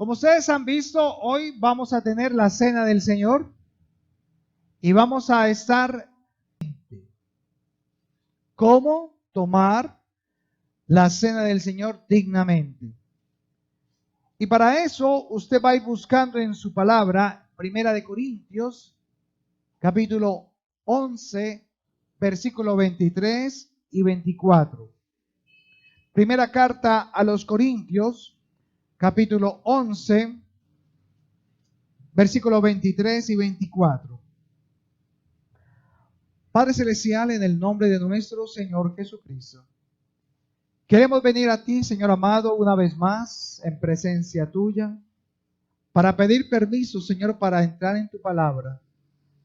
Como ustedes han visto, hoy vamos a tener la cena del Señor y vamos a estar cómo tomar la cena del Señor dignamente. Y para eso usted va a ir buscando en su palabra, Primera de Corintios, capítulo 11, versículo 23 y 24. Primera carta a los Corintios, capítulo 11, versículo 23 y 24. Padre Celestial, en el nombre de nuestro Señor Jesucristo, queremos venir a ti, Señor amado, una vez más en presencia tuya, para pedir permiso, Señor, para entrar en tu palabra,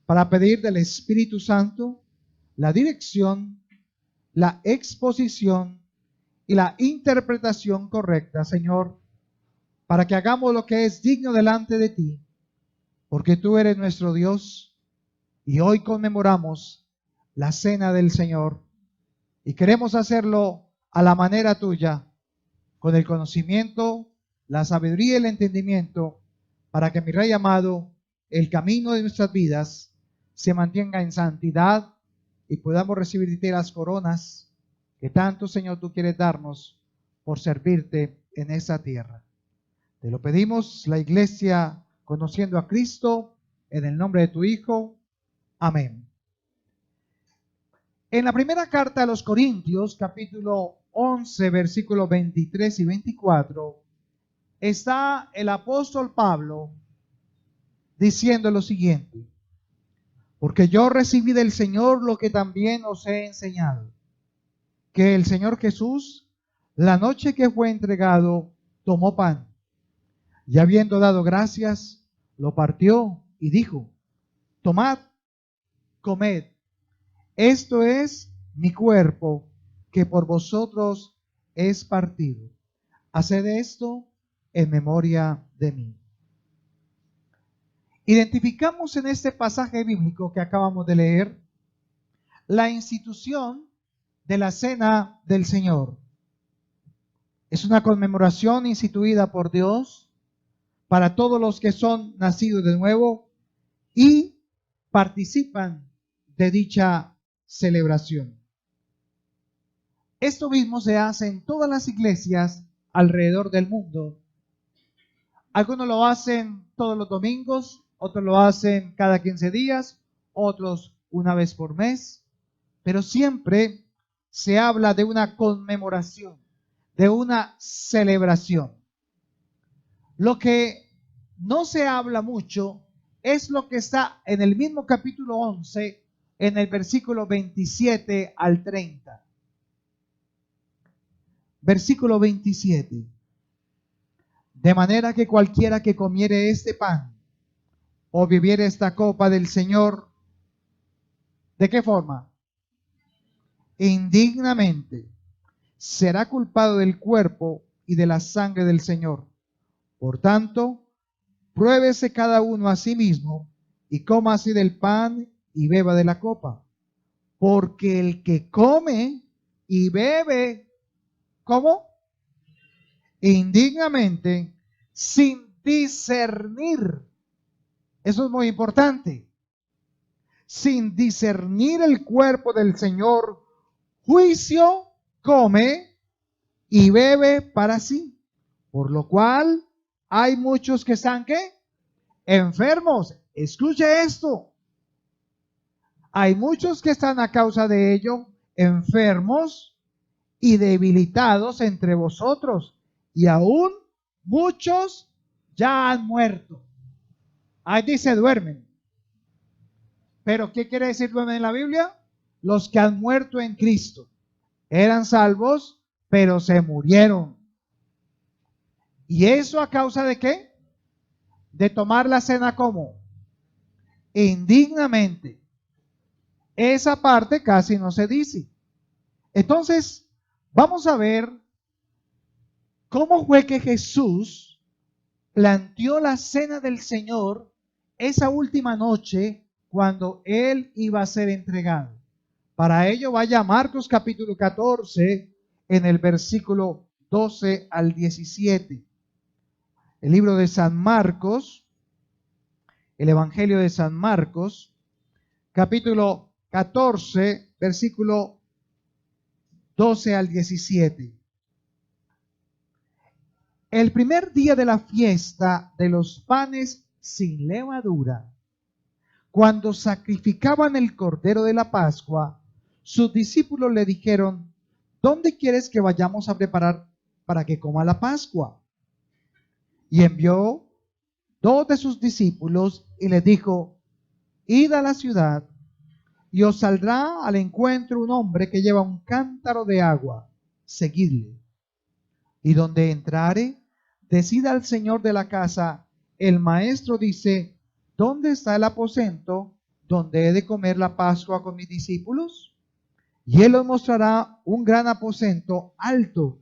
para pedir del Espíritu Santo la dirección, la exposición y la interpretación correcta, Señor, para que hagamos lo que es digno delante de ti, porque tú eres nuestro Dios y hoy conmemoramos la cena del Señor y queremos hacerlo a la manera tuya, con el conocimiento, la sabiduría y el entendimiento, para que, mi Rey amado, el camino de nuestras vidas se mantenga en santidad y podamos recibir de ti las coronas que tanto, Señor, tú quieres darnos por servirte en esa tierra. Te lo pedimos, la iglesia, conociendo a Cristo, en el nombre de tu Hijo. Amén. En la primera carta a los Corintios, capítulo 11, versículos 23 y 24, está el apóstol Pablo diciendo lo siguiente: porque yo recibí del Señor lo que también os he enseñado, que el Señor Jesús, la noche que fue entregado, tomó pan, y habiendo dado gracias, lo partió y dijo: tomad, comed, esto es mi cuerpo, que por vosotros es partido. Haced esto en memoria de mí. Identificamos en este pasaje bíblico que acabamos de leer la institución de la cena del Señor. Es una conmemoración instituida por Dios para todos los que son nacidos de nuevo y participan de dicha celebración. Esto mismo se hace en todas las iglesias alrededor del mundo. Algunos lo hacen todos los domingos, otros lo hacen cada 15 días, otros una vez por mes, pero siempre se habla de una conmemoración, de una celebración. Lo que no se habla mucho es lo que está en el mismo capítulo 11, en el versículo 27 al 30. Versículo 27. De manera que cualquiera que comiere este pan o bebiere esta copa del Señor, ¿de qué forma? Indignamente, será culpado del cuerpo y de la sangre del Señor. Por tanto, pruébese cada uno a sí mismo y coma así del pan y beba de la copa. Porque el que come y bebe, ¿cómo? Indignamente, sin discernir. Eso es muy importante. Sin discernir el cuerpo del Señor, juicio come y bebe para sí. Por lo cual hay muchos que están, ¿qué? Enfermos. Escuche esto. Hay muchos que están a causa de ello enfermos y debilitados entre vosotros, y aún muchos ya han muerto. Ahí dice duermen. Pero ¿qué quiere decir duermen en la Biblia? Los que han muerto en Cristo. Eran salvos, pero se murieron. ¿Y eso a causa de qué? De tomar la cena como indignamente. Esa parte casi no se dice. Entonces, vamos a ver cómo fue que Jesús planteó la cena del Señor esa última noche cuando Él iba a ser entregado. Para ello vaya a Marcos capítulo 14 en el versículo 12 al 17. el libro de San Marcos, el Evangelio de San Marcos, capítulo 14, versículo 12 al 17. El primer día de la fiesta de los panes sin levadura, cuando sacrificaban el cordero de la Pascua, sus discípulos le dijeron: ¿dónde quieres que vayamos a preparar para que coma la Pascua? Y envió dos de sus discípulos y les dijo: id a la ciudad y os saldrá al encuentro un hombre que lleva un cántaro de agua, seguidle. Y donde entrare, decida al señor de la casa: el maestro dice, ¿dónde está el aposento donde he de comer la Pascua con mis discípulos? Y él os mostrará un gran aposento alto,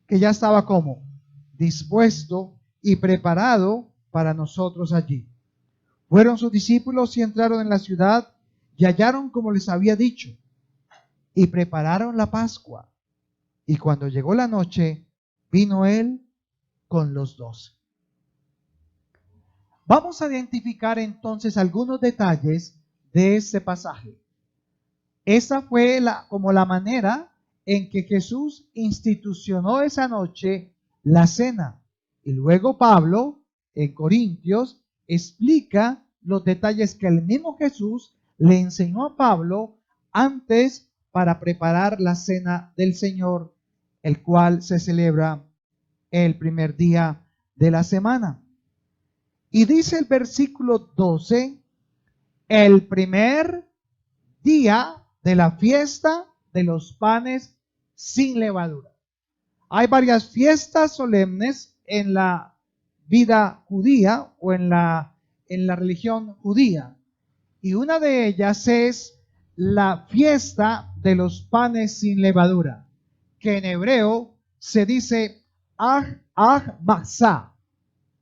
que ya estaba como dispuesto y preparado para nosotros allí. Fueron sus discípulos y entraron en la ciudad y hallaron como les había dicho, y prepararon la Pascua. Y cuando llegó la noche, vino él con los 12. Vamos a identificar entonces algunos detalles de este pasaje. Esa fue como la manera en que Jesús institucionó esa noche la cena. Y luego Pablo, en Corintios, explica los detalles que el mismo Jesús le enseñó a Pablo antes para preparar la cena del Señor, el cual se celebra el primer día de la semana. Y dice el versículo 12, el primer día de la fiesta de los panes sin levadura. Hay varias fiestas solemnes en la vida judía o en la religión judía. Y una de ellas es la fiesta de los panes sin levadura, que en hebreo se dice Matzah.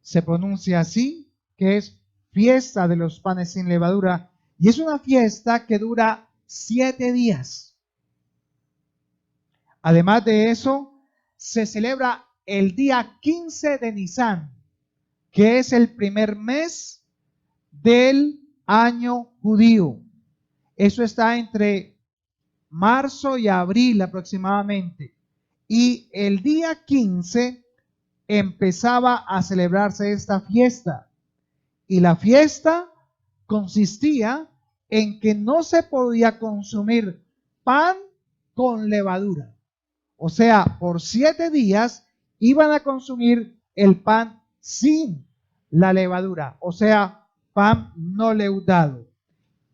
Se pronuncia así, que es fiesta de los panes sin levadura. Y es una fiesta que dura 7 días. Además de eso, se celebra el día 15 de Nisan, que es el primer mes del año judío. Eso está entre marzo y abril aproximadamente. Y el día 15 empezaba a celebrarse esta fiesta. Y la fiesta consistía en que no se podía consumir pan con levadura. O sea, por 7 días iban a consumir el pan sin la levadura, o sea, pan no leudado.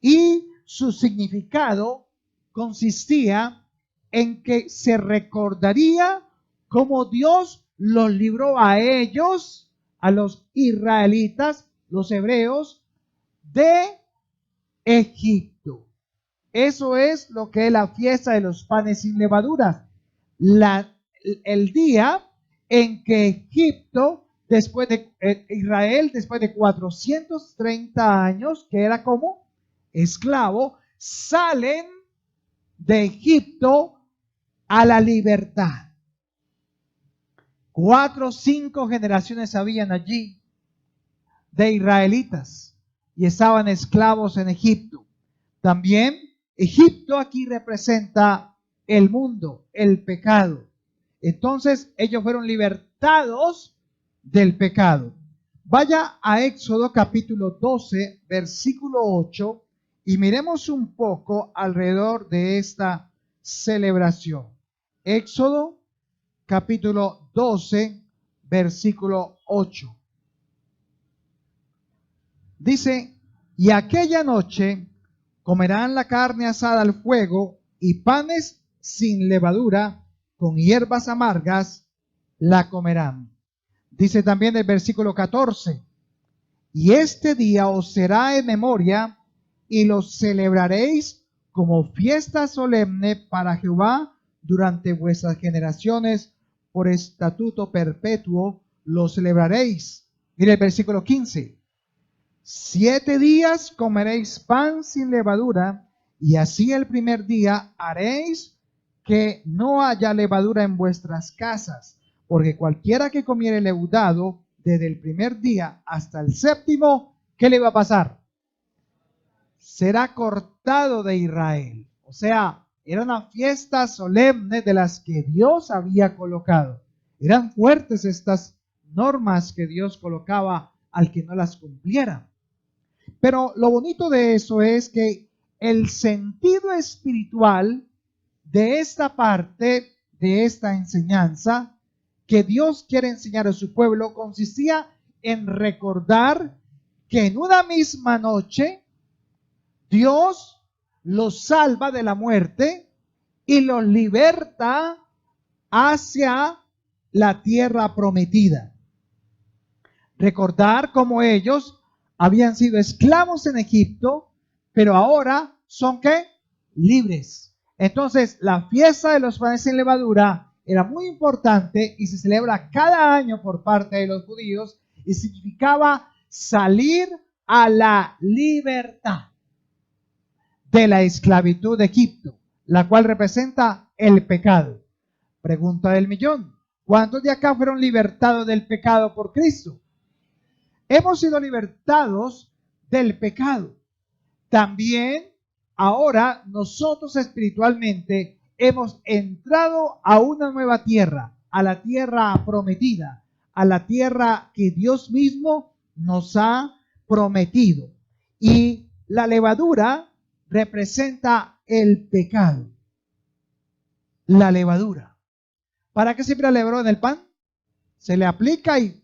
Y su significado consistía en que se recordaría cómo Dios los libró a ellos, a los israelitas, los hebreos, de Egipto. Eso es lo que es la fiesta de los panes sin levaduras. El día en que Egipto, Israel, después de 430 años, que era como esclavo, salen de Egipto a la libertad. 4 o 5 generaciones habían allí de israelitas y estaban esclavos en Egipto. También Egipto aquí representa el mundo, el pecado. Entonces ellos fueron libertados del pecado. Vaya a Éxodo capítulo 12, versículo 8 y miremos un poco alrededor de esta celebración. Éxodo capítulo 12, versículo 8. Dice: y aquella noche comerán la carne asada al fuego y panes sin levadura con hierbas amargas la comerán. Dice también el versículo 14: y este día os será en memoria y lo celebraréis como fiesta solemne para Jehová durante vuestras generaciones, por estatuto perpetuo lo celebraréis. Mire el versículo 15: 7 días comeréis pan sin levadura, y así el primer día haréis que no haya levadura en vuestras casas, porque cualquiera que comiere leudado desde el primer día hasta el séptimo, ¿qué le iba a pasar? Será cortado de Israel. O sea, era una fiesta solemne de las que Dios había colocado. Eran fuertes estas normas que Dios colocaba al que no las cumpliera. Pero lo bonito de eso es que el sentido espiritual de esta parte, de esta enseñanza que Dios quiere enseñar a su pueblo, consistía en recordar que en una misma noche Dios los salva de la muerte y los liberta hacia la tierra prometida. Recordar cómo ellos habían sido esclavos en Egipto, pero ahora son ¿qué? Libres. Entonces, la fiesta de los panes sin levadura era muy importante y se celebra cada año por parte de los judíos y significaba salir a la libertad de la esclavitud de Egipto, la cual representa el pecado. Pregunta del millón: ¿cuántos de acá fueron libertados del pecado por Cristo? Hemos sido libertados del pecado. También ahora nosotros espiritualmente hemos entrado a una nueva tierra, a la tierra prometida, a la tierra que Dios mismo nos ha prometido. Y la levadura representa el pecado. La levadura. ¿Para qué sirve la levadura en el pan? Se le aplica y,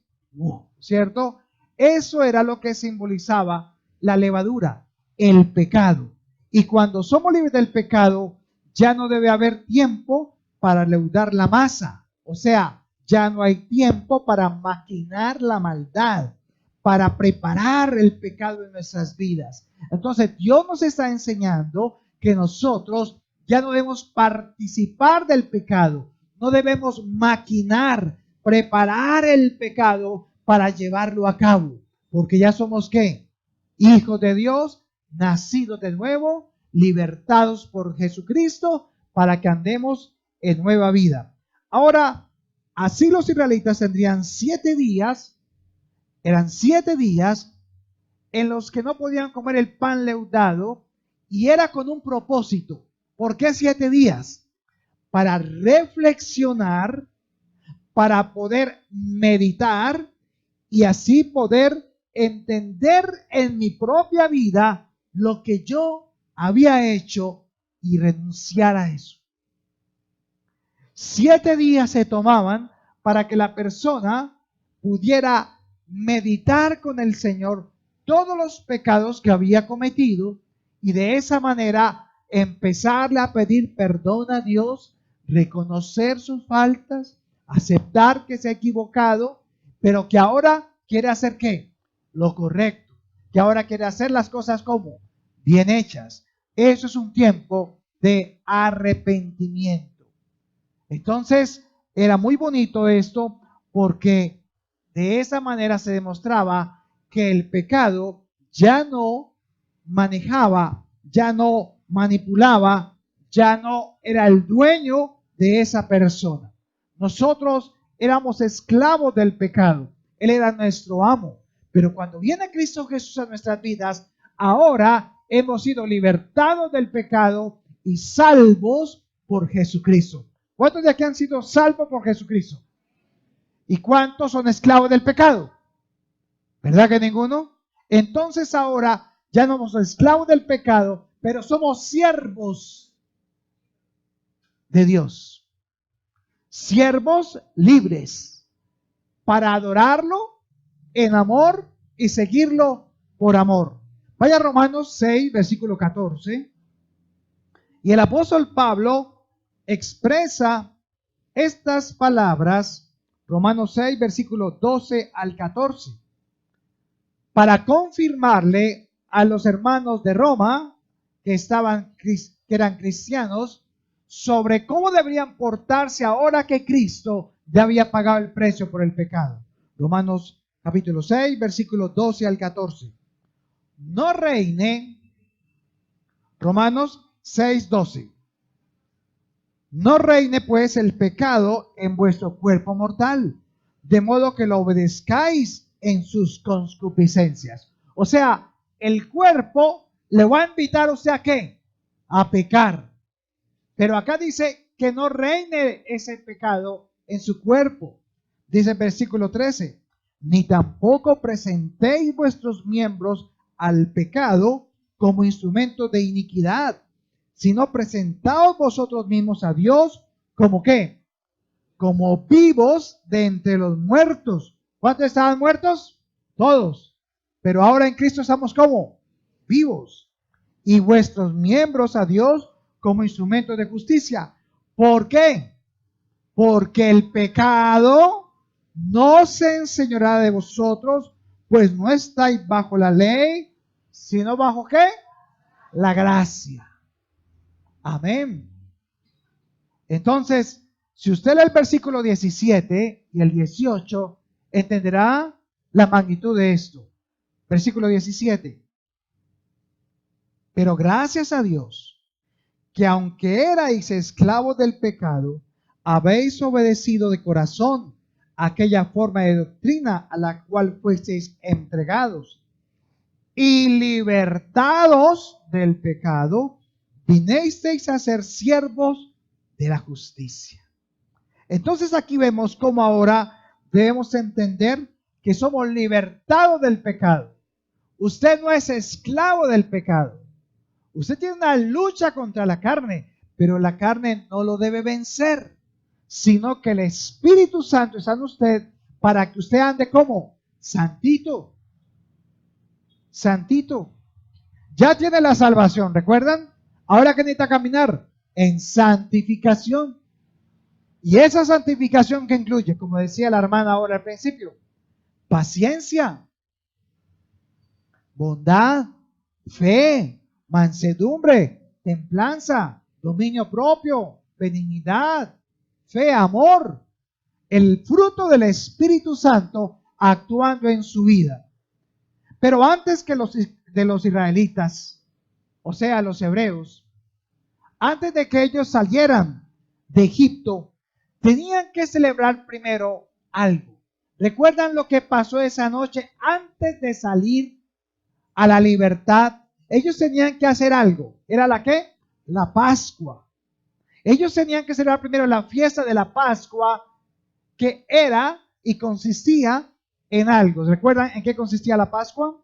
¿cierto? Eso era lo que simbolizaba la levadura, el pecado. Y cuando somos libres del pecado, ya no debe haber tiempo para leudar la masa. O sea, ya no hay tiempo para maquinar la maldad, para preparar el pecado en nuestras vidas. Entonces, Dios nos está enseñando que nosotros ya no debemos participar del pecado, no debemos maquinar, preparar el pecado para llevarlo a cabo, porque ya somos ¿qué? Hijos de Dios, nacidos de nuevo, libertados por Jesucristo, para que andemos en nueva vida. Ahora, así los israelitas tendrían 7 días, eran 7 días en los que no podían comer el pan leudado, y era con un propósito. ¿Por qué 7 días? Para reflexionar, para poder meditar y así poder entender en mi propia vida lo que yo había hecho y renunciar a eso. 7 días se tomaban para que la persona pudiera meditar con el Señor todos los pecados que había cometido y de esa manera empezarle a pedir perdón a Dios, reconocer sus faltas, aceptar que se ha equivocado, pero que ahora quiere hacer ¿qué? Lo correcto, que ahora quiere hacer las cosas como bien hechas. Eso es un tiempo de arrepentimiento. Entonces, era muy bonito esto porque de esa manera se demostraba que el pecado ya no manejaba, ya no manipulaba, ya no era el dueño de esa persona. Nosotros éramos esclavos del pecado. Él era nuestro amo. Pero cuando viene Cristo Jesús a nuestras vidas, ahora hemos sido libertados del pecado y salvos por Jesucristo. ¿Cuántos de aquí han sido salvos por Jesucristo? ¿Y cuántos son esclavos del pecado? ¿Verdad que ninguno? Entonces ahora ya no somos esclavos del pecado, pero somos siervos de Dios. Siervos libres para adorarlo en amor y seguirlo por amor. Vaya a Romanos 6, versículo 14. Y el apóstol Pablo expresa estas palabras, Romanos 6, versículo 12 al 14, para confirmarle a los hermanos de Roma que eran cristianos sobre cómo deberían portarse ahora que Cristo ya había pagado el precio por el pecado. Romanos capítulo 6, versículos 12 al 14. No reine, Romanos 6, 12. No reine pues el pecado en vuestro cuerpo mortal, de modo que lo obedezcáis en sus concupiscencias. O sea, el cuerpo le va a invitar a usted a ¿qué? A pecar. Pero acá dice que no reine ese pecado en su cuerpo. Dice el versículo 13, ni tampoco presentéis vuestros miembros al pecado como instrumentos de iniquidad, sino presentaos vosotros mismos a Dios como ¿qué? Como vivos de entre los muertos. ¿Cuántos estaban muertos? Todos. Pero ahora en Cristo estamos como vivos. Y vuestros miembros a Dios como instrumentos de justicia. ¿Por qué? Porque el pecado no se enseñoreará de vosotros, pues no estáis bajo la ley, sino bajo ¿qué? La gracia. Amén. Entonces, si usted lee el versículo 17 y el 18, entenderá la magnitud de esto. Versículo 17. Pero gracias a Dios, que aunque erais esclavos del pecado, habéis obedecido de corazón aquella forma de doctrina a la cual fuisteis entregados, y libertados del pecado, vinisteis a ser siervos de la justicia. Entonces aquí vemos cómo ahora debemos entender que somos libertados del pecado. Usted no es esclavo del pecado. Usted tiene una lucha contra la carne, pero la carne no lo debe vencer, sino que el Espíritu Santo está en usted para que usted ande como santito. Santito. Ya tiene la salvación, ¿recuerdan? Ahora que necesita caminar en santificación. Y esa santificación que incluye, como decía la hermana ahora al principio, paciencia, bondad, fe, mansedumbre, templanza, dominio propio, benignidad, fe, amor, el fruto del Espíritu Santo actuando en su vida. Pero antes que de los israelitas, o sea, los hebreos, antes de que ellos salieran de Egipto, tenían que celebrar primero algo. ¿Recuerdan lo que pasó esa noche antes de salir a la libertad? Ellos tenían que hacer algo. ¿Era la qué? La Pascua. Ellos tenían que celebrar primero la fiesta de la Pascua, que era y consistía en algo. ¿Recuerdan en qué consistía la Pascua?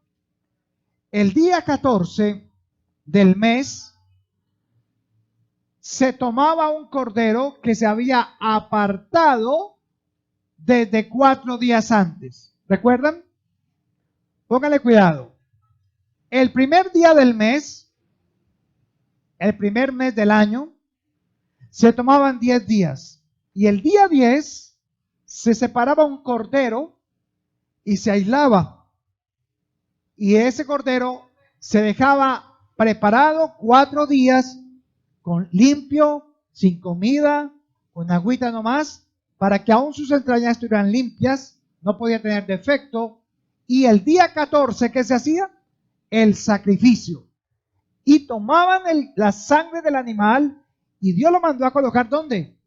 El día 14 del mes se tomaba un cordero que se había apartado desde 4 días antes. ¿Recuerdan? Póngale cuidado. El primer día del mes, el primer mes del año, se tomaban 10 días. Y el día 10 se separaba un cordero y se aislaba. Y ese cordero se dejaba preparado 4 días con limpio, sin comida, con agüita nomás, para que aún sus entrañas estuvieran limpias, no podía tener defecto. Y el día 14, ¿qué se hacía? El sacrificio. Y tomaban la sangre del animal y Dios lo mandó a colocar ¿dónde?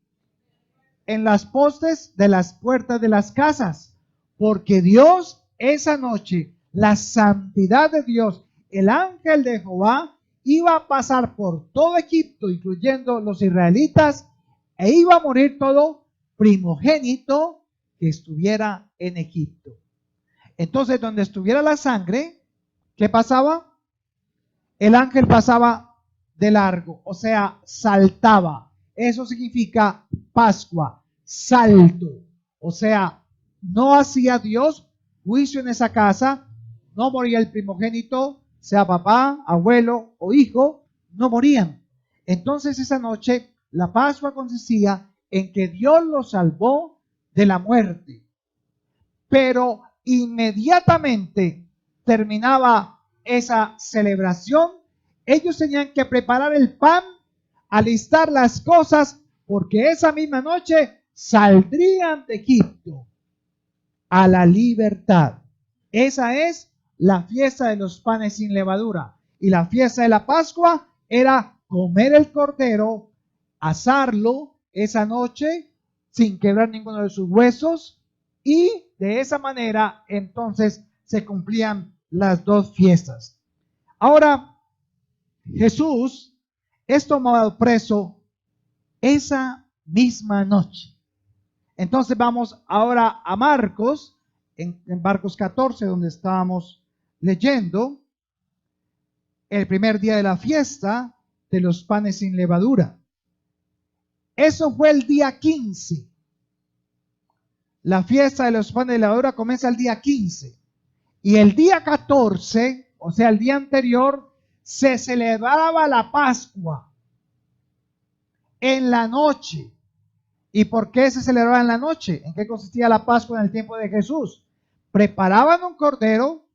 En las postes de las puertas de las casas. Porque Dios esa noche, la santidad de Dios, el ángel de Jehová, iba a pasar por todo Egipto, incluyendo los israelitas, e iba a morir todo primogénito que estuviera en Egipto. Entonces, donde estuviera la sangre, ¿qué pasaba? El ángel pasaba de largo, o sea, saltaba. Eso significa Pascua, salto. O sea, no hacía Dios juicio en esa casa, no moría el primogénito, sea papá, abuelo o hijo, no morían. Entonces esa noche la Pascua consistía en que Dios los salvó de la muerte. Pero inmediatamente terminaba esa celebración, ellos tenían que preparar el pan, alistar las cosas, porque esa misma noche saldrían de Egipto a la libertad. Esa es la fiesta de los panes sin levadura. Y la fiesta de la Pascua era comer el cordero, asarlo esa noche sin quebrar ninguno de sus huesos y de esa manera entonces se cumplían las dos fiestas. Ahora, Jesús es tomado preso esa misma noche. Entonces vamos ahora a Marcos, en Marcos 14, donde estábamos leyendo el primer día de la fiesta de los panes sin levadura. Eso fue el día 15. La fiesta de los panes de levadura comienza el día 15. Y el día 14, o sea, el día anterior, se celebraba la Pascua en la noche. ¿Y por qué se celebraba en la noche? ¿En qué consistía la Pascua en el tiempo de Jesús? Preparaban un cordero,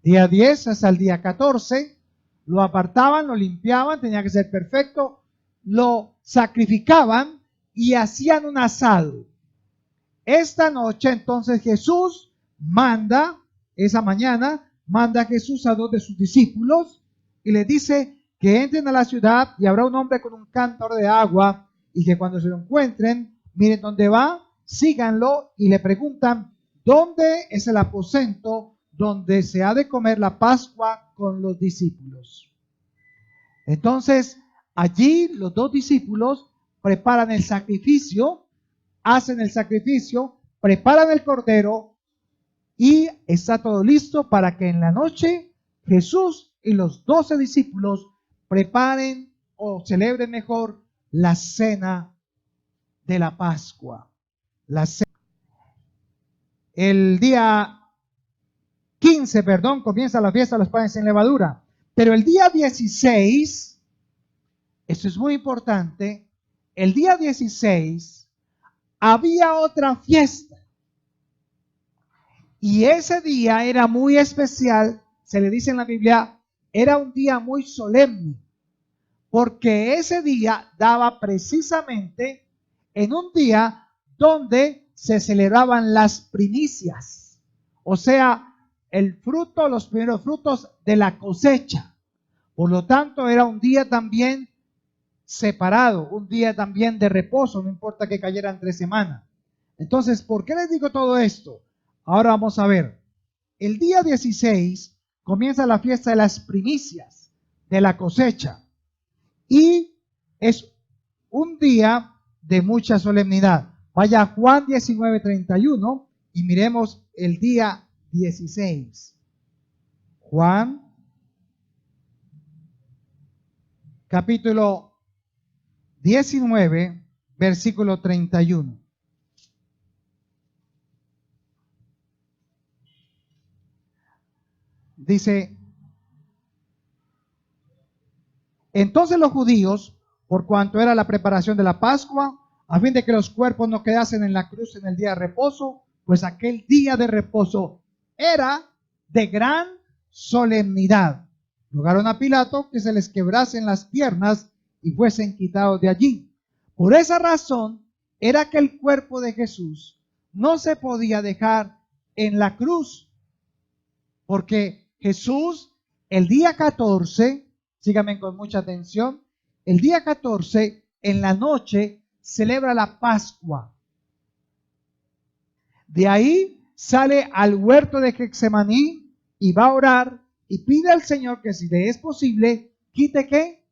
día 10 hasta el día 14, lo apartaban, lo limpiaban, tenía que ser perfecto, lo sacrificaban y hacían un asado. Esta noche entonces Jesús manda, esa mañana, manda a Jesús a dos de sus discípulos y les dice que entren a la ciudad y habrá un hombre con un cántaro de agua y que cuando se lo encuentren, miren dónde va, síganlo y le preguntan dónde es el aposento donde se ha de comer la Pascua con los discípulos. Entonces, allí los dos discípulos preparan el sacrificio, hacen el sacrificio, preparan el cordero y está todo listo para que en la noche Jesús y los 12 discípulos preparen o celebren mejor la cena de la Pascua. El día 15, comienza la fiesta de los panes sin levadura. Pero el día 16, esto es muy importante, el día 16 había otra fiesta. Y ese día era muy especial, se le dice en la Biblia, era un día muy solemne, porque ese día daba precisamente en un día donde se celebraban las primicias, o sea, el fruto, los primeros frutos de la cosecha. Por lo tanto, era un día también separado, un día también de reposo, no importa que cayera entre semana. Entonces, ¿por qué les digo todo esto? Ahora vamos a ver. El día 16 comienza la fiesta de las primicias de la cosecha y es un día de mucha solemnidad. Vaya a Juan 19:31 y miremos el día 16. Juan, capítulo 19, versículo 31. Dice, entonces los judíos, por cuanto era la preparación de la Pascua, a fin de que los cuerpos no quedasen en la cruz en el día de reposo, pues aquel día de reposo era de gran solemnidad. Rogaron a Pilato que se les quebrasen las piernas y fuesen quitados de allí. Por esa razón era que el cuerpo de Jesús no se podía dejar en la cruz, porque Jesús el día 14, síganme con mucha atención, el día 14 en la noche celebra la Pascua. De ahí sale al huerto de Getsemaní y va a orar y pide al Señor que si le es posible, quite ¿qué?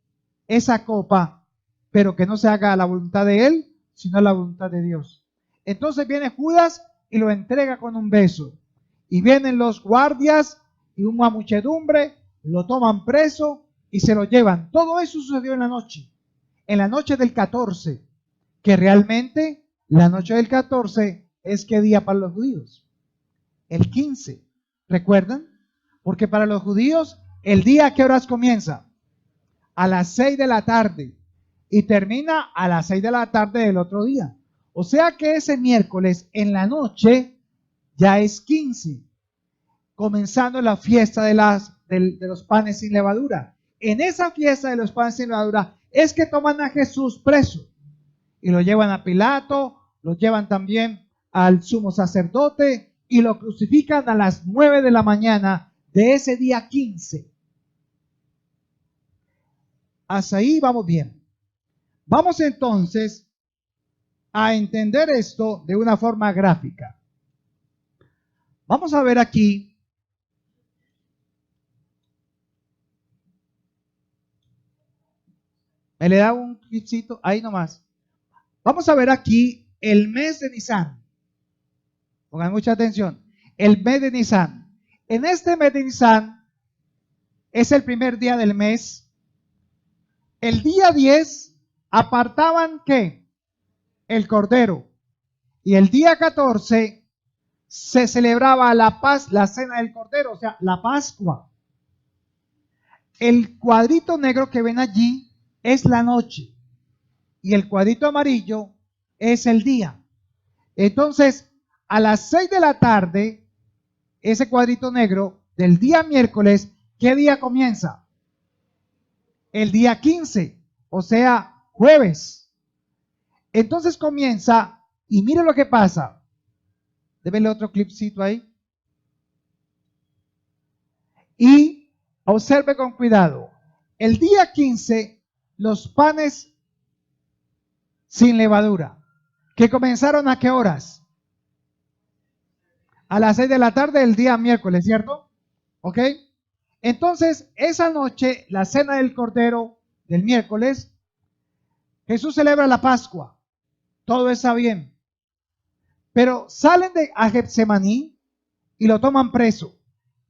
Esa copa, pero que no se haga la voluntad de Él, sino la voluntad de Dios. Entonces viene Judas y lo entrega con un beso. Y vienen los guardias y una muchedumbre, lo toman preso y se lo llevan. Todo eso sucedió en la noche del 14, que realmente la noche del 14 es ¿qué día para los judíos? El 15, ¿recuerdan? Porque para los judíos, ¿el día a qué horas comienza? A las 6 de la tarde y termina a las 6 de la tarde del otro día. O sea que ese miércoles en la noche ya es 15, comenzando la fiesta de los panes sin levadura. En esa fiesta de los panes sin levadura es que toman a Jesús preso y lo llevan a Pilato, lo llevan también al sumo sacerdote y lo crucifican a las 9 de la mañana de ese día 15. Hasta ahí vamos bien. Vamos entonces a entender esto de una forma gráfica. Vamos a ver aquí. Me le da un clipcito ahí nomás. Vamos a ver aquí el mes de Nisan. Pongan mucha atención. El mes de Nisan. En este mes de Nisan es el primer día del mes. El día 10 apartaban ¿qué? El cordero. Y el día 14 se celebraba la cena del cordero, o sea, la Pascua. El cuadrito negro que ven allí es la noche y el cuadrito amarillo es el día. Entonces, a las 6 de la tarde, ese cuadrito negro del día miércoles, ¿qué día comienza? El día 15, o sea, jueves. Entonces comienza y mire lo que pasa. Débele otro clipcito ahí. Y observe con cuidado. El día 15, los panes sin levadura, que comenzaron ¿a qué horas? A las 6 de la tarde del día miércoles, ¿cierto? ¿Ok? Entonces, esa noche, la cena del Cordero del miércoles, Jesús celebra la Pascua. Todo está bien. Pero salen de Getsemaní y lo toman preso.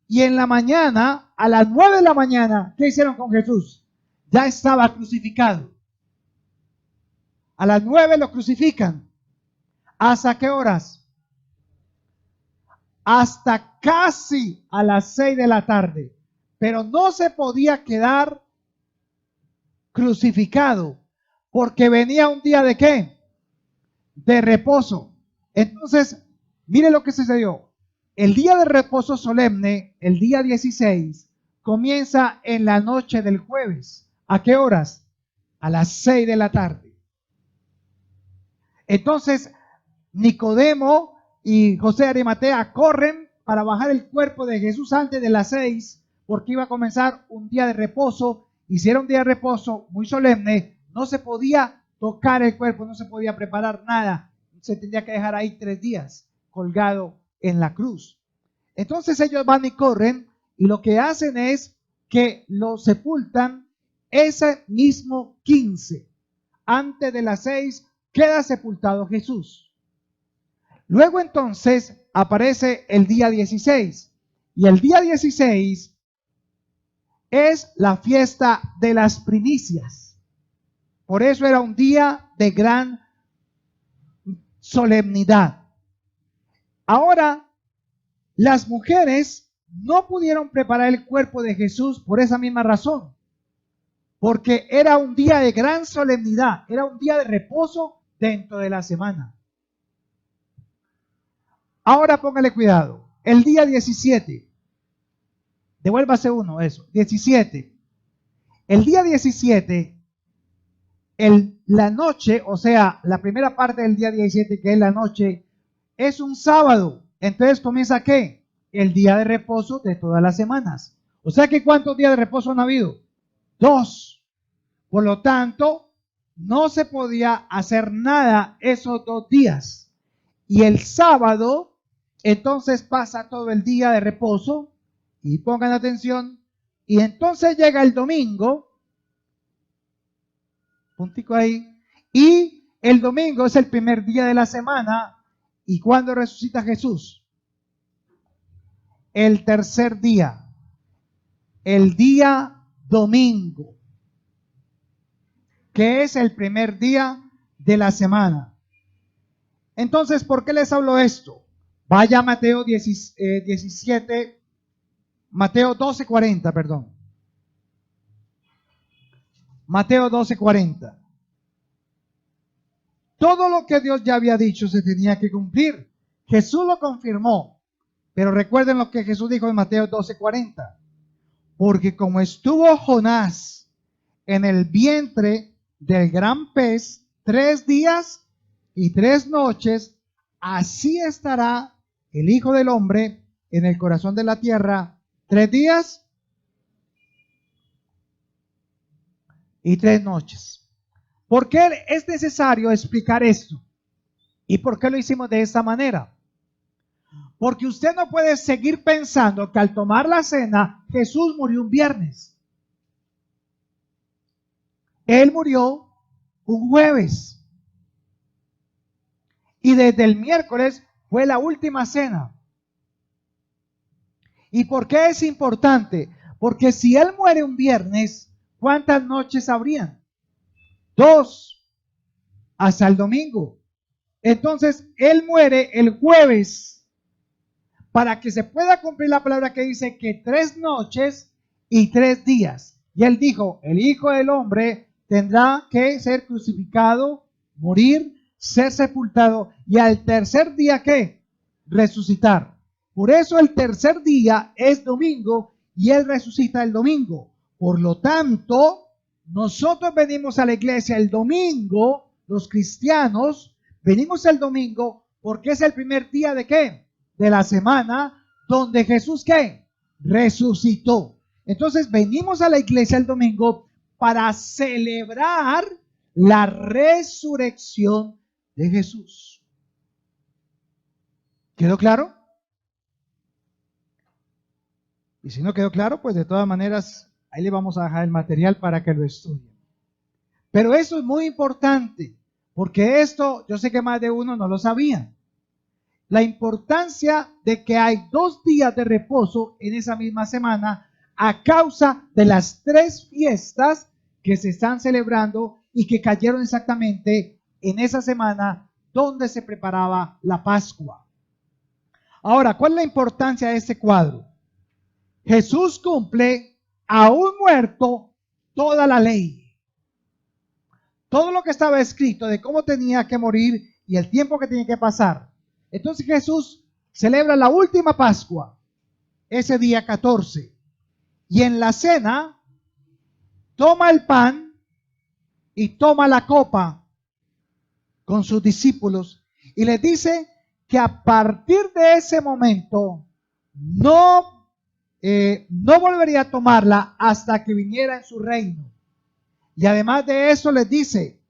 Y en la mañana, a las 9 de la mañana, ¿qué hicieron con Jesús? Ya estaba crucificado. A las 9 lo crucifican. ¿Hasta qué horas? Hasta casi a las 6 de la tarde. Pero no se podía quedar crucificado porque venía un día de ¿qué? De reposo. Entonces, mire lo que sucedió. El día de reposo solemne, el día 16, comienza en la noche del jueves. ¿A qué horas? A las 6 de la tarde. Entonces, Nicodemo y José de Arimatea corren para bajar el cuerpo de Jesús antes de las 6, porque iba a comenzar un día de reposo. Y si era un día de reposo muy solemne, no se podía tocar el cuerpo, no se podía preparar nada. Se tendría que dejar ahí 3 días colgado en la cruz. Entonces ellos van y corren y lo que hacen es que lo sepultan ese mismo 15. Antes de las 6 queda sepultado Jesús. Luego entonces aparece el día 16 y el día 16 es la fiesta de las primicias. Por eso era un día de gran solemnidad. Ahora, las mujeres no pudieron preparar el cuerpo de Jesús por esa misma razón, porque era un día de gran solemnidad, era un día de reposo dentro de la semana. Ahora póngale cuidado, el día 17, devuélvase uno, eso, 17. El día 17, la noche, o sea, la primera parte del día 17, que es la noche, es un sábado. Entonces comienza ¿qué? El día de reposo de todas las semanas. O sea que ¿cuántos días de reposo han habido? 2. Por lo tanto, no se podía hacer nada esos 2 días. Y el sábado, entonces pasa todo el día de reposo. Y pongan atención. Y entonces llega el domingo. Puntico ahí. Y el domingo es el primer día de la semana. ¿Y cuándo resucita Jesús? El tercer día. El día domingo, que es el primer día de la semana. Entonces, ¿por qué les hablo esto? Vaya a Mateo 17, Mateo 12:40, perdón. Mateo 12:40. Todo lo que Dios ya había dicho se tenía que cumplir. Jesús lo confirmó. Pero recuerden lo que Jesús dijo en Mateo 12:40. Porque como estuvo Jonás en el vientre del gran pez 3 días y 3 noches, así estará el Hijo del Hombre en el corazón de la tierra 3 días y 3 noches. ¿Por qué es necesario explicar esto? ¿Y por qué lo hicimos de esta manera? Porque usted no puede seguir pensando que al tomar la cena, Jesús murió un viernes. Él murió un jueves. Y desde el miércoles fue la última cena. ¿Y por qué es importante? Porque si Él muere un viernes, ¿cuántas noches habrían? 2, hasta el domingo. Entonces, Él muere el jueves para que se pueda cumplir la palabra que dice que 3 noches y 3 días. Y Él dijo, el Hijo del Hombre tendrá que ser crucificado, morir, ser sepultado y al tercer día, ¿qué? Resucitar. Por eso el tercer día es domingo y Él resucita el domingo. Por lo tanto, nosotros venimos a la iglesia el domingo, los cristianos, venimos el domingo porque es el primer día de ¿qué? De la semana donde Jesús ¿qué? Resucitó. Entonces venimos a la iglesia el domingo para celebrar la resurrección de Jesús. ¿Quedó claro? Y si no quedó claro, pues de todas maneras, ahí le vamos a dejar el material para que lo estudien. Pero eso es muy importante, porque esto yo sé que más de uno no lo sabía. La importancia de que hay 2 días de reposo en esa misma semana a causa de las 3 fiestas que se están celebrando y que cayeron exactamente en esa semana donde se preparaba la Pascua. Ahora, ¿cuál es la importancia de este cuadro? Jesús cumple, aún muerto, toda la ley. Todo lo que estaba escrito de cómo tenía que morir y el tiempo que tenía que pasar. Entonces Jesús celebra la última Pascua, ese día 14. Y en la cena, toma el pan y toma la copa con sus discípulos y les dice que a partir de ese momento no volvería a tomarla hasta que viniera en su reino. Y además de eso les dice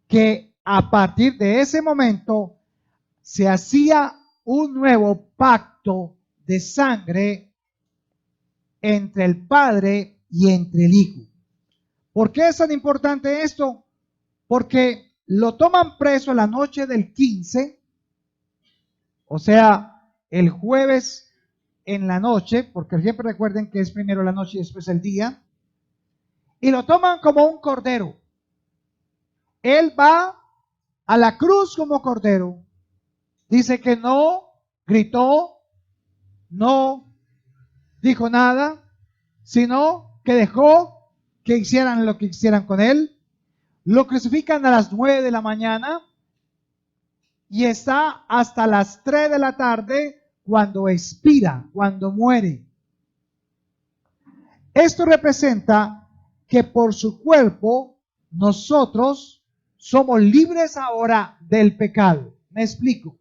que a partir de ese momento se hacía un nuevo pacto de sangre entre el Padre y entre el Hijo. ¿Por qué es tan importante esto? Porque lo toman preso la noche del 15, o sea, el jueves en la noche, porque siempre recuerden que es primero la noche y después el día, y lo toman como un cordero. Él va a la cruz como cordero. Dice que no gritó, no dijo nada, sino que dejó que hicieran lo que hicieran con él. Lo crucifican a las 9 de la mañana y está hasta las 3 de la tarde cuando expira, cuando muere. Esto representa que por su cuerpo nosotros somos libres ahora del pecado. Me explico.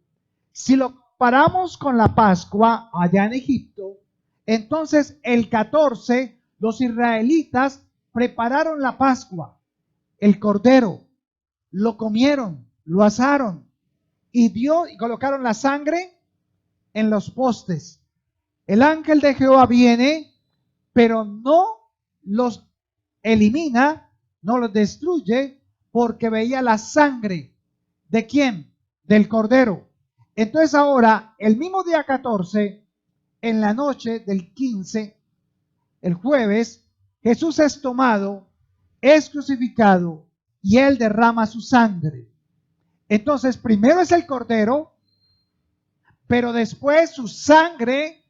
Si lo comparamos con la Pascua allá en Egipto, entonces el 14 los israelitas prepararon la Pascua, el cordero, lo comieron, lo asaron y colocaron la sangre en los postes. El ángel de Jehová viene, pero no los elimina, no los destruye, porque veía la sangre. ¿De quién? Del cordero. Entonces ahora, el mismo día 14, en la noche del 15, el jueves, Jesús es tomado, es crucificado y Él derrama su sangre. Entonces, primero es el cordero, pero después su sangre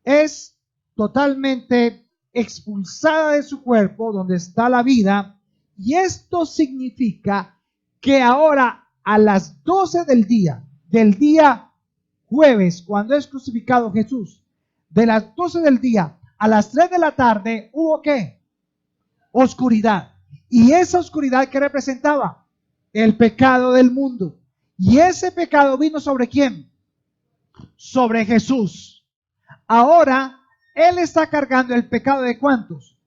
es totalmente expulsada de su cuerpo, donde está la vida, y esto significa que ahora a las 12 del día jueves, cuando es crucificado Jesús, de las 12 del día a las 3 de la tarde, ¿hubo qué? Oscuridad. ¿Y esa oscuridad qué representaba? El pecado del mundo. ¿Y ese pecado vino sobre quién? Sobre Jesús. Ahora, Él está cargando el pecado ¿de cuántos?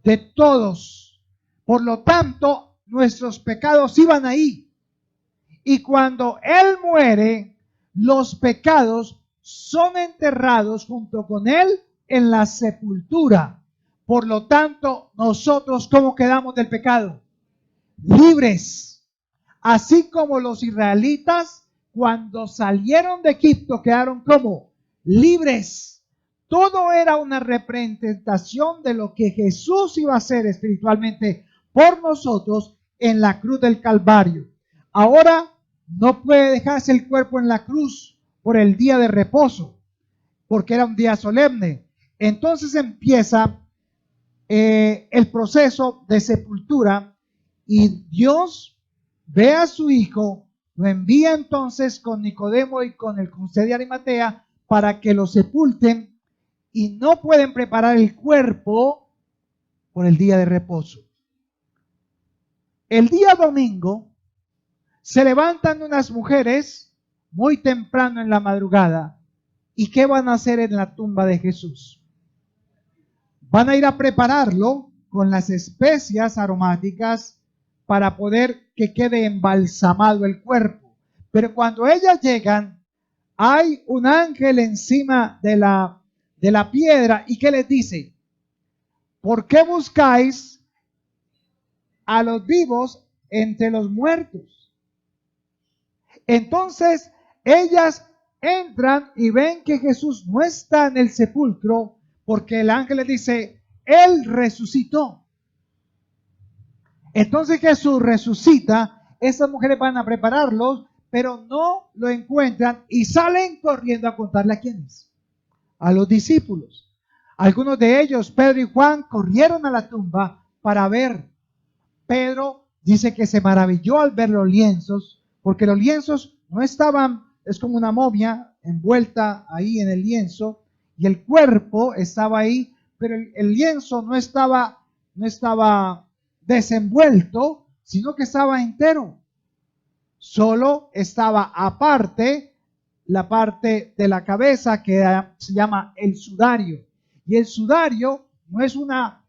De todos. Por lo tanto, nuestros pecados iban ahí. Y cuando Él muere, los pecados son enterrados junto con Él en la sepultura. Por lo tanto, nosotros, ¿cómo quedamos del pecado? Libres. Así como los israelitas, cuando salieron de Egipto, quedaron como libres. Todo era una representación de lo que Jesús iba a hacer espiritualmente por nosotros en la cruz del Calvario. Ahora no puede dejarse el cuerpo en la cruz por el día de reposo, porque era un día solemne. Entonces empieza el proceso de sepultura y Dios ve a su hijo, lo envía entonces con Nicodemo y con el José de Arimatea para que lo sepulten, y no pueden preparar el cuerpo por el día de reposo. El día domingo se levantan unas mujeres muy temprano en la madrugada. ¿Y qué van a hacer en la tumba de Jesús? Van a ir a prepararlo con las especias aromáticas para poder que quede embalsamado el cuerpo. Pero cuando ellas llegan, hay un ángel encima de la piedra, y ¿qué les dice? ¿Por qué buscáis a los vivos entre los muertos? Entonces ellas entran y ven que Jesús no está en el sepulcro, porque el ángel les dice, Él resucitó. Entonces Jesús resucita, esas mujeres van a prepararlos, pero no lo encuentran y salen corriendo a contarle a quiénes, a los discípulos. Algunos de ellos, Pedro y Juan, corrieron a la tumba para ver. Pedro dice que se maravilló al ver los lienzos, porque los lienzos no estaban, es como una momia envuelta ahí en el lienzo, y el cuerpo estaba ahí, pero el lienzo no estaba desenvuelto, sino que estaba entero. Solo estaba aparte la parte de la cabeza que se llama el sudario. Y el sudario no es una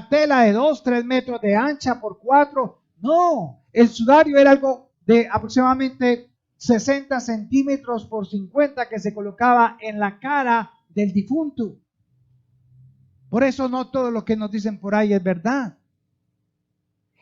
tela de 2-3 metros de ancha por 4. No, el sudario era algo de aproximadamente 60 centímetros por 50 que se colocaba en la cara del difunto. Por eso no todo lo que nos dicen por ahí es verdad.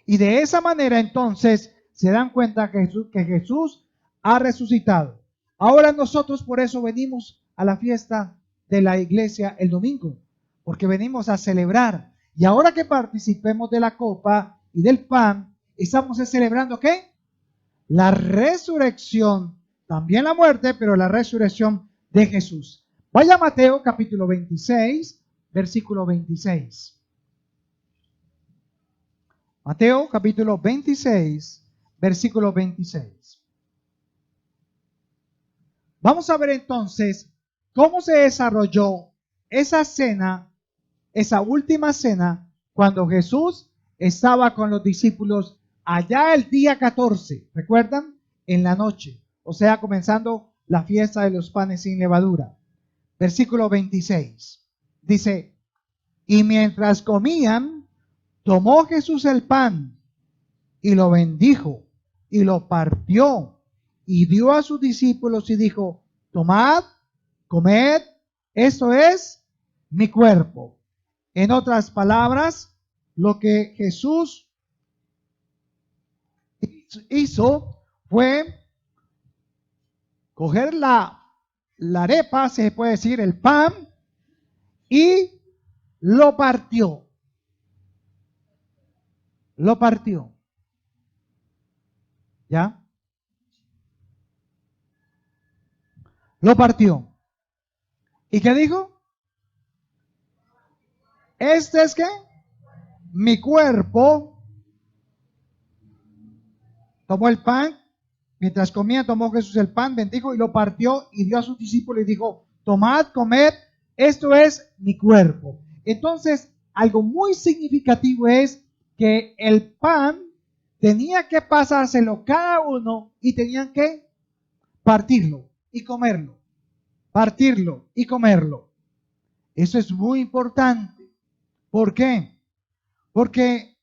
Y de esa manera entonces se dan cuenta que Jesús ha resucitado. Ahora nosotros por eso venimos a la fiesta de la iglesia el domingo, porque venimos a celebrar. Y ahora que participemos de la copa y del pan, estamos celebrando ¿qué? La resurrección, también la muerte, pero la resurrección de Jesús. Vaya a Mateo capítulo 26, versículo 26. Mateo capítulo 26, versículo 26. Vamos a ver entonces cómo se desarrolló esa cena, esa última cena, cuando Jesús estaba con los discípulos allá el día 14, ¿recuerdan? En la noche, o sea, comenzando la fiesta de los panes sin levadura. Versículo 26. Dice, y mientras comían, tomó Jesús el pan y lo bendijo y lo partió y dio a sus discípulos y dijo, tomad, comed, esto es mi cuerpo. En otras palabras, lo que Jesús hizo fue coger la arepa, se puede decir, el pan, y lo partió. Lo partió. ¿Ya? Lo partió. ¿Y qué dijo? Este es ¿qué? Mi cuerpo. Tomó el pan. Mientras comía, tomó Jesús el pan, bendijo y lo partió y dio a sus discípulos y dijo, tomad, comed, esto es mi cuerpo. Entonces, algo muy significativo es que el pan tenía que pasárselo cada uno y tenían que partirlo y comerlo. Partirlo y comerlo. Eso es muy importante. ¿Por qué? Porque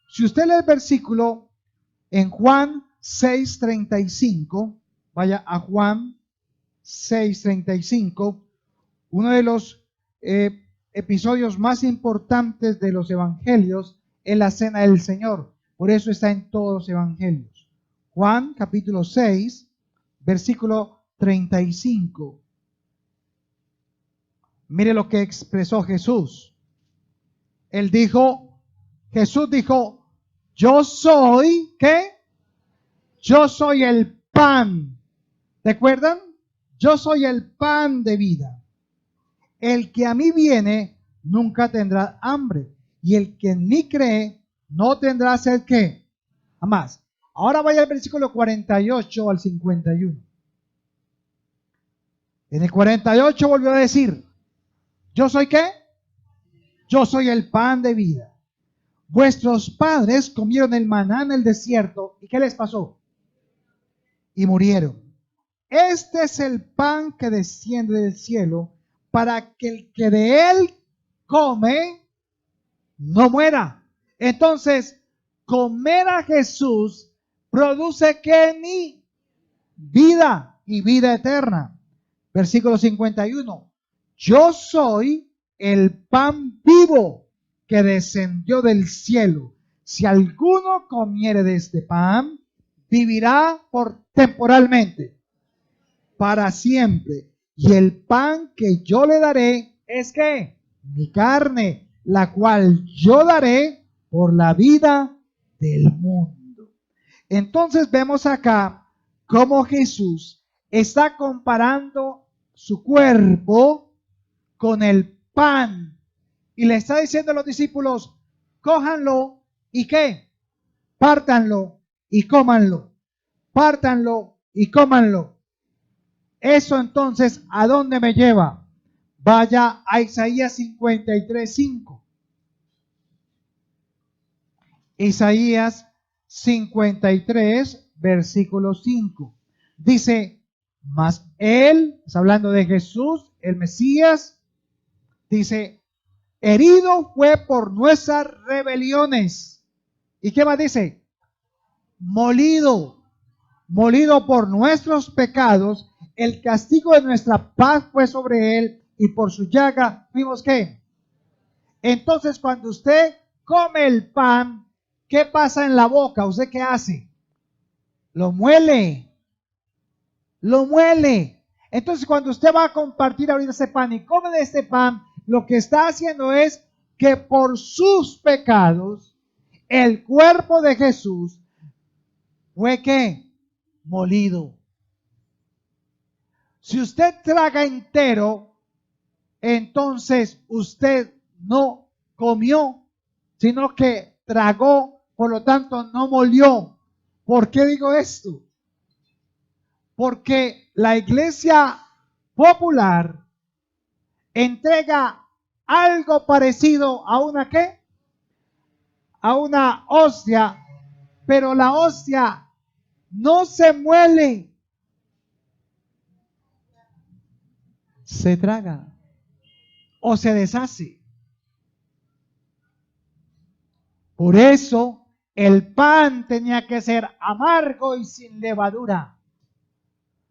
si usted lee el versículo en Juan 6:35, Vaya a Juan 6:35, uno de los episodios más importantes de los evangelios es la cena del Señor. Por eso está en todos los evangelios. Juan capítulo 6, versículo 35. Mire lo que expresó Jesús. Jesús dijo, yo soy, ¿qué? Yo soy el pan. ¿Recuerdan? Yo soy el pan de vida. El que a mí viene nunca tendrá hambre. Y el que en mí cree no tendrá sed, ¿qué? Jamás. Ahora vaya al versículo 48 al 51. En el 48 volvió a decir, ¿yo soy qué? Yo soy el pan de vida. Vuestros padres comieron el maná en el desierto. ¿Y qué les pasó? Y murieron. Este es el pan que desciende del cielo para que el que de él come no muera. Entonces, comer a Jesús produce que en mí vida y vida eterna. Versículo 51. Yo soy el pan vivo que descendió del cielo. Si alguno comiere de este pan, vivirá temporalmente, para siempre. Y el pan que yo le daré es que mi carne, la cual yo daré por la vida del mundo. Entonces vemos acá cómo Jesús está comparando su cuerpo con el pan y le está diciendo a los discípulos, cójanlo y ¿qué? Pártanlo y cómanlo. Pártanlo y cómanlo. Eso entonces, ¿a dónde me lleva? Vaya a Isaías 53:5. Isaías 53, versículo 5. Dice, mas él, está hablando de Jesús, el Mesías, dice, herido fue por nuestras rebeliones. ¿Y qué más dice? Molido por nuestros pecados, el castigo de nuestra paz fue sobre él y por su llaga fuimos ¿qué? Entonces cuando usted come el pan, ¿qué pasa en la boca? ¿Usted qué hace? Lo muele. Lo muele. Entonces cuando usted va a compartir ahorita ese pan y come de este pan, lo que está haciendo es que por sus pecados, el cuerpo de Jesús fue ¿qué? Molido. Si usted traga entero, entonces usted no comió, sino que tragó, por lo tanto no molió. ¿Por qué digo esto? Porque la iglesia popular entrega algo parecido a una ¿qué? A una hostia, pero la hostia no se muele, se traga o se deshace. Por eso el pan tenía que ser amargo y sin levadura.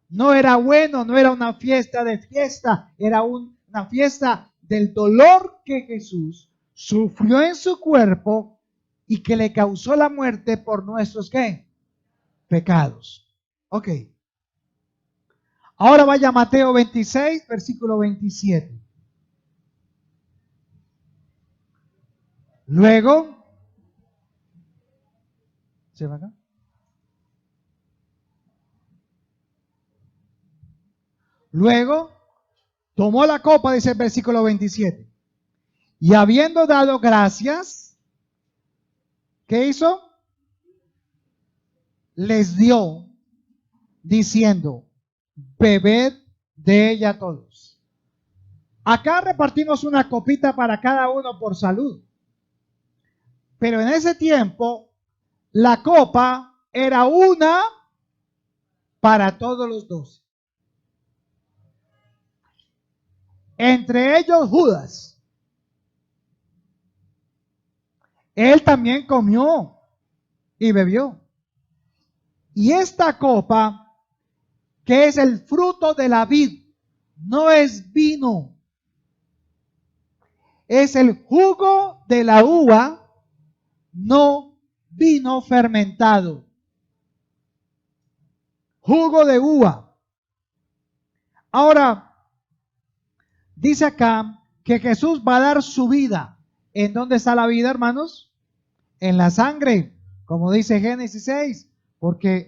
No era bueno, no era una fiesta de fiesta, era una fiesta del dolor que Jesús sufrió en su cuerpo y que le causó la muerte por nuestros ¿qué? Pecados. Ok. Ahora vaya a Mateo 26, versículo 27. Luego, ¿se va acá? Luego, tomó la copa, dice el versículo 27. Y habiendo dado gracias, ¿qué hizo? Les dio, diciendo, bebed de ella todos. Acá repartimos una copita para cada uno por salud. Pero en ese tiempo, la copa era una para todos los 12. Entre ellos Judas. Él también comió y bebió. Y esta copa que es el fruto de la vid, no es vino, es el jugo de la uva, no vino fermentado. Jugo de uva. Ahora, dice acá que Jesús va a dar su vida. ¿En dónde está la vida, hermanos? En la sangre, como dice Génesis 6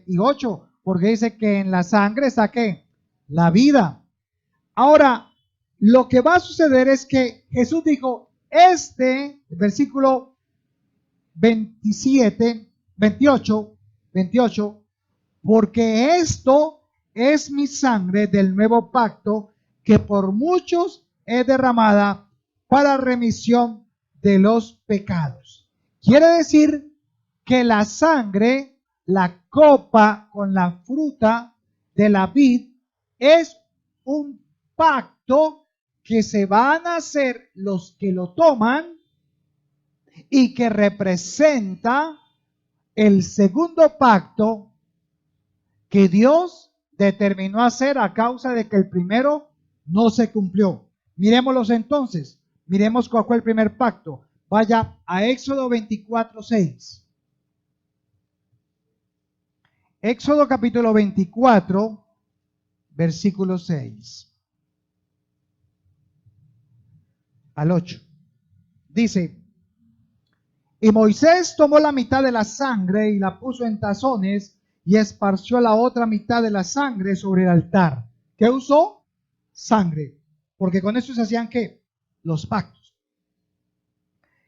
y 8, porque dice que en la sangre está ¿qué? La vida. Ahora, lo que va a suceder es que Jesús dijo, versículo 28, porque esto es mi sangre del nuevo pacto que por muchos es derramada para remisión de los pecados. Quiere decir que la sangre, la copa con la fruta de la vid, es un pacto que se van a hacer los que lo toman y que representa el segundo pacto que Dios determinó hacer a causa de que el primero no se cumplió. Miremoslos entonces. Miremos cuál fue el primer pacto. Vaya a Éxodo 24:6. Éxodo capítulo 24, versículo 6 al 8. Dice, y Moisés tomó la mitad de la sangre y la puso en tazones y esparció la otra mitad de la sangre sobre el altar. ¿Qué usó? Sangre. Porque con eso se hacían ¿qué? Los pactos.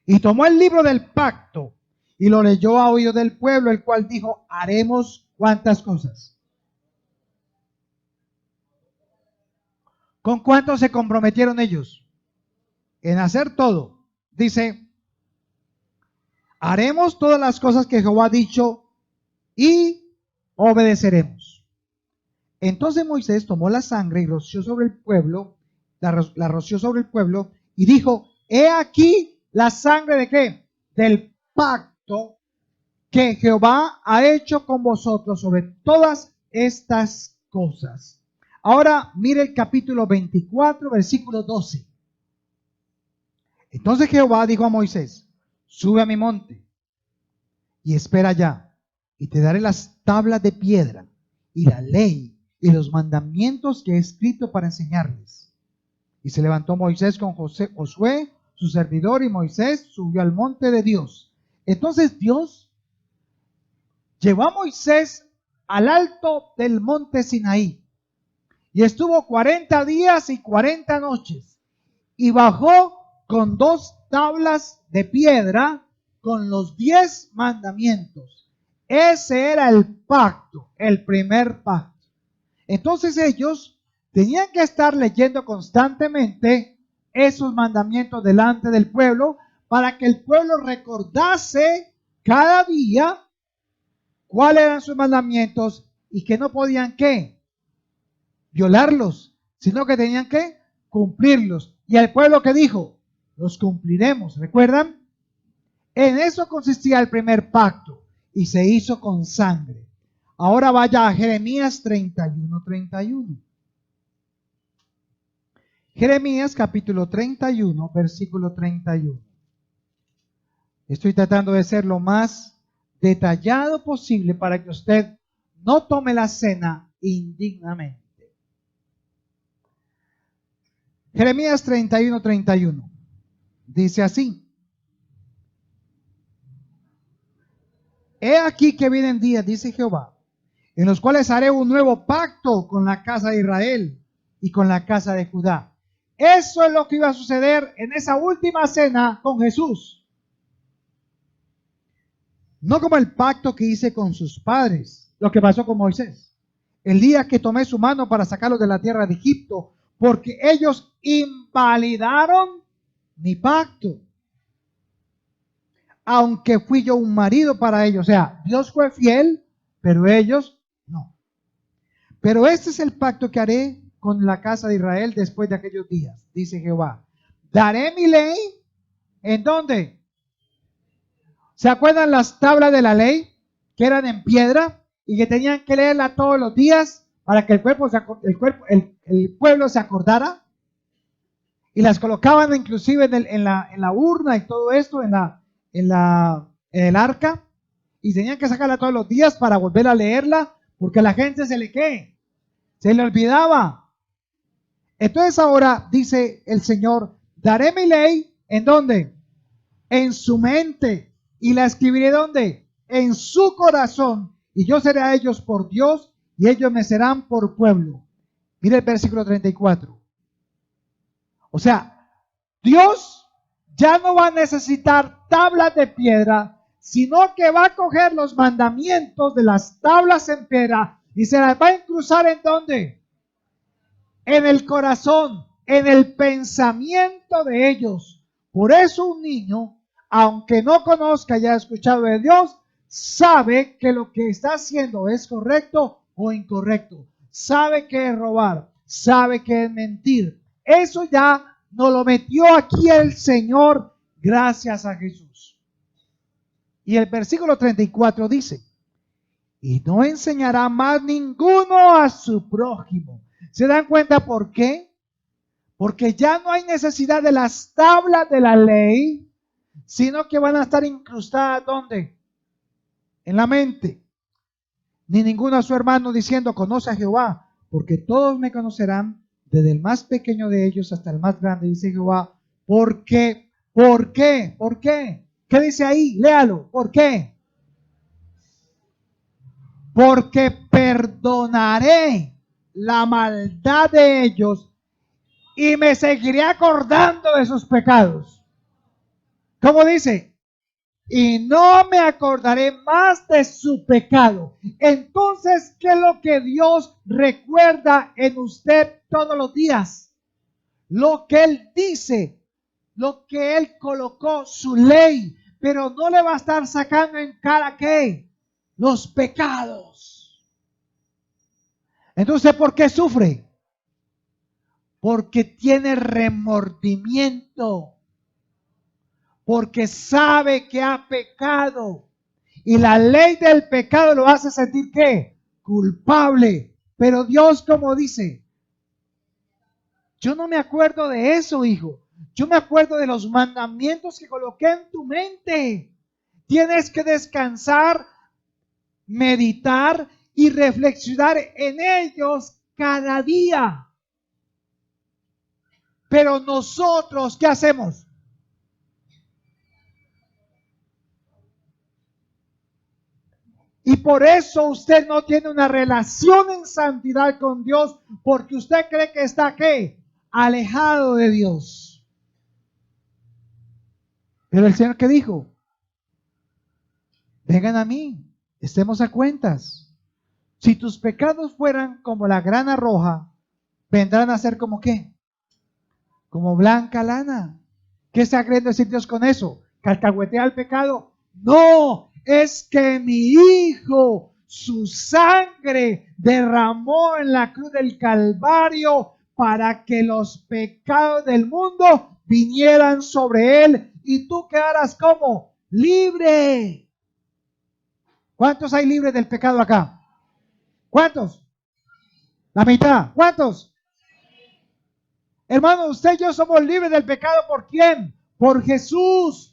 Y tomó el libro del pacto y lo leyó a oído del pueblo, el cual dijo, haremos ¿cuántas cosas? ¿Con cuánto se comprometieron ellos? En hacer todo. Dice, haremos todas las cosas que Jehová ha dicho y obedeceremos. Entonces Moisés tomó la sangre y roció sobre el pueblo, la roció sobre el pueblo y dijo, he aquí la sangre de ¿qué? Del pacto que Jehová ha hecho con vosotros sobre todas estas cosas. Ahora mire el capítulo 24, versículo 12. Entonces Jehová dijo a Moisés, sube a mi monte y espera allá, y te daré las tablas de piedra y la ley y los mandamientos que he escrito para enseñarles. Y se levantó Moisés con Josué, su servidor, y Moisés subió al monte de Dios. Entonces Dios llevó a Moisés al alto del monte Sinaí y estuvo 40 días y 40 noches y bajó con 2 tablas de piedra con los 10 mandamientos. Ese era el pacto, el primer pacto. Entonces ellos tenían que estar leyendo constantemente esos mandamientos delante del pueblo para que el pueblo recordase cada día cuáles eran sus mandamientos y que no podían ¿qué? Violarlos, sino que tenían que cumplirlos. Y el pueblo que dijo, los cumpliremos, ¿recuerdan? En eso consistía el primer pacto y se hizo con sangre. Ahora vaya a Jeremías 31:31. Jeremías capítulo 31, versículo 31. Estoy tratando de ser lo más detallado posible para que usted no tome la cena indignamente. Jeremías 31:31. Dice así. He aquí que vienen días, dice Jehová, en los cuales haré un nuevo pacto con la casa de Israel y con la casa de Judá. Eso es lo que iba a suceder en esa última cena con Jesús. No como el pacto que hice con sus padres, lo que pasó con Moisés. El día que tomé su mano para sacarlos de la tierra de Egipto, porque ellos invalidaron mi pacto. Aunque fui yo un marido para ellos. O sea, Dios fue fiel, pero ellos no. Pero este es el pacto que haré con la casa de Israel después de aquellos días, dice Jehová. Daré mi ley, ¿en dónde? ¿Se acuerdan las tablas de la ley que eran en piedra y que tenían que leerla todos los días para que el pueblo se acordara, y las colocaban inclusive en la urna y todo esto, en el arca, y tenían que sacarla todos los días para volver a leerla, porque a la gente se le olvidaba. Entonces ahora dice el Señor, daré mi ley, ¿en dónde? En su mente, y la escribiré ¿dónde? En su corazón, y yo seré a ellos por Dios, y ellos me serán por pueblo. Mire el versículo 34. O sea, Dios ya no va a necesitar tablas de piedra, sino que va a coger los mandamientos de las tablas en piedra y se las va a incrustar ¿en dónde? En el corazón, en el pensamiento de ellos. Por eso un niño, aunque no conozca y haya escuchado de Dios, sabe que lo que está haciendo es correcto o incorrecto. Sabe que es robar, sabe que es mentir. Eso ya nos lo metió aquí el Señor gracias a Jesús. Y el versículo 34 dice, y no enseñará más ninguno a su prójimo. ¿Se dan cuenta por qué? Porque ya no hay necesidad de las tablas de la ley, sino que van a estar incrustadas ¿dónde? En la mente. Ni ninguno a su hermano diciendo, conoce a Jehová, porque todos me conocerán, desde el más pequeño de ellos hasta el más grande, dice Jehová. ¿Por qué? ¿Por qué? ¿Por qué? ¿Qué dice ahí? Léalo. ¿Por qué? Porque perdonaré la maldad de ellos y me seguiré acordando de sus pecados. ¿Cómo dice? Y no me acordaré más de su pecado. Entonces, ¿qué es lo que Dios recuerda en usted todos los días? Lo que Él dice, lo que Él colocó, su ley, pero no le va a estar sacando en cara ¿qué? Los pecados. Entonces, ¿por qué sufre? Porque tiene remordimiento. Porque sabe que ha pecado. Y la ley del pecado lo hace sentir ¿qué? Culpable. Pero Dios, como dice, yo no me acuerdo de eso, hijo. Yo me acuerdo de los mandamientos que coloqué en tu mente. Tienes que descansar, meditar y reflexionar en ellos cada día. Pero nosotros, ¿qué hacemos? Y por eso usted no tiene una relación en santidad con Dios, porque usted cree que está ¿qué? Alejado de Dios. Pero el Señor ¿qué dijo? Vengan a mí, estemos a cuentas. Si tus pecados fueran como la grana roja, vendrán a ser como ¿qué? Como blanca lana. ¿Qué está queriendo decir Dios con eso? ¿Que alcahuetea el pecado? No, es que mi Hijo, su sangre derramó en la cruz del Calvario para que los pecados del mundo vinieran sobre Él y tú quedaras como libre. ¿Cuántos hay libres del pecado acá? ¿Cuántos? La mitad. ¿Cuántos? Hermano, usted y yo somos libres del pecado. ¿Por quién? Por Jesús.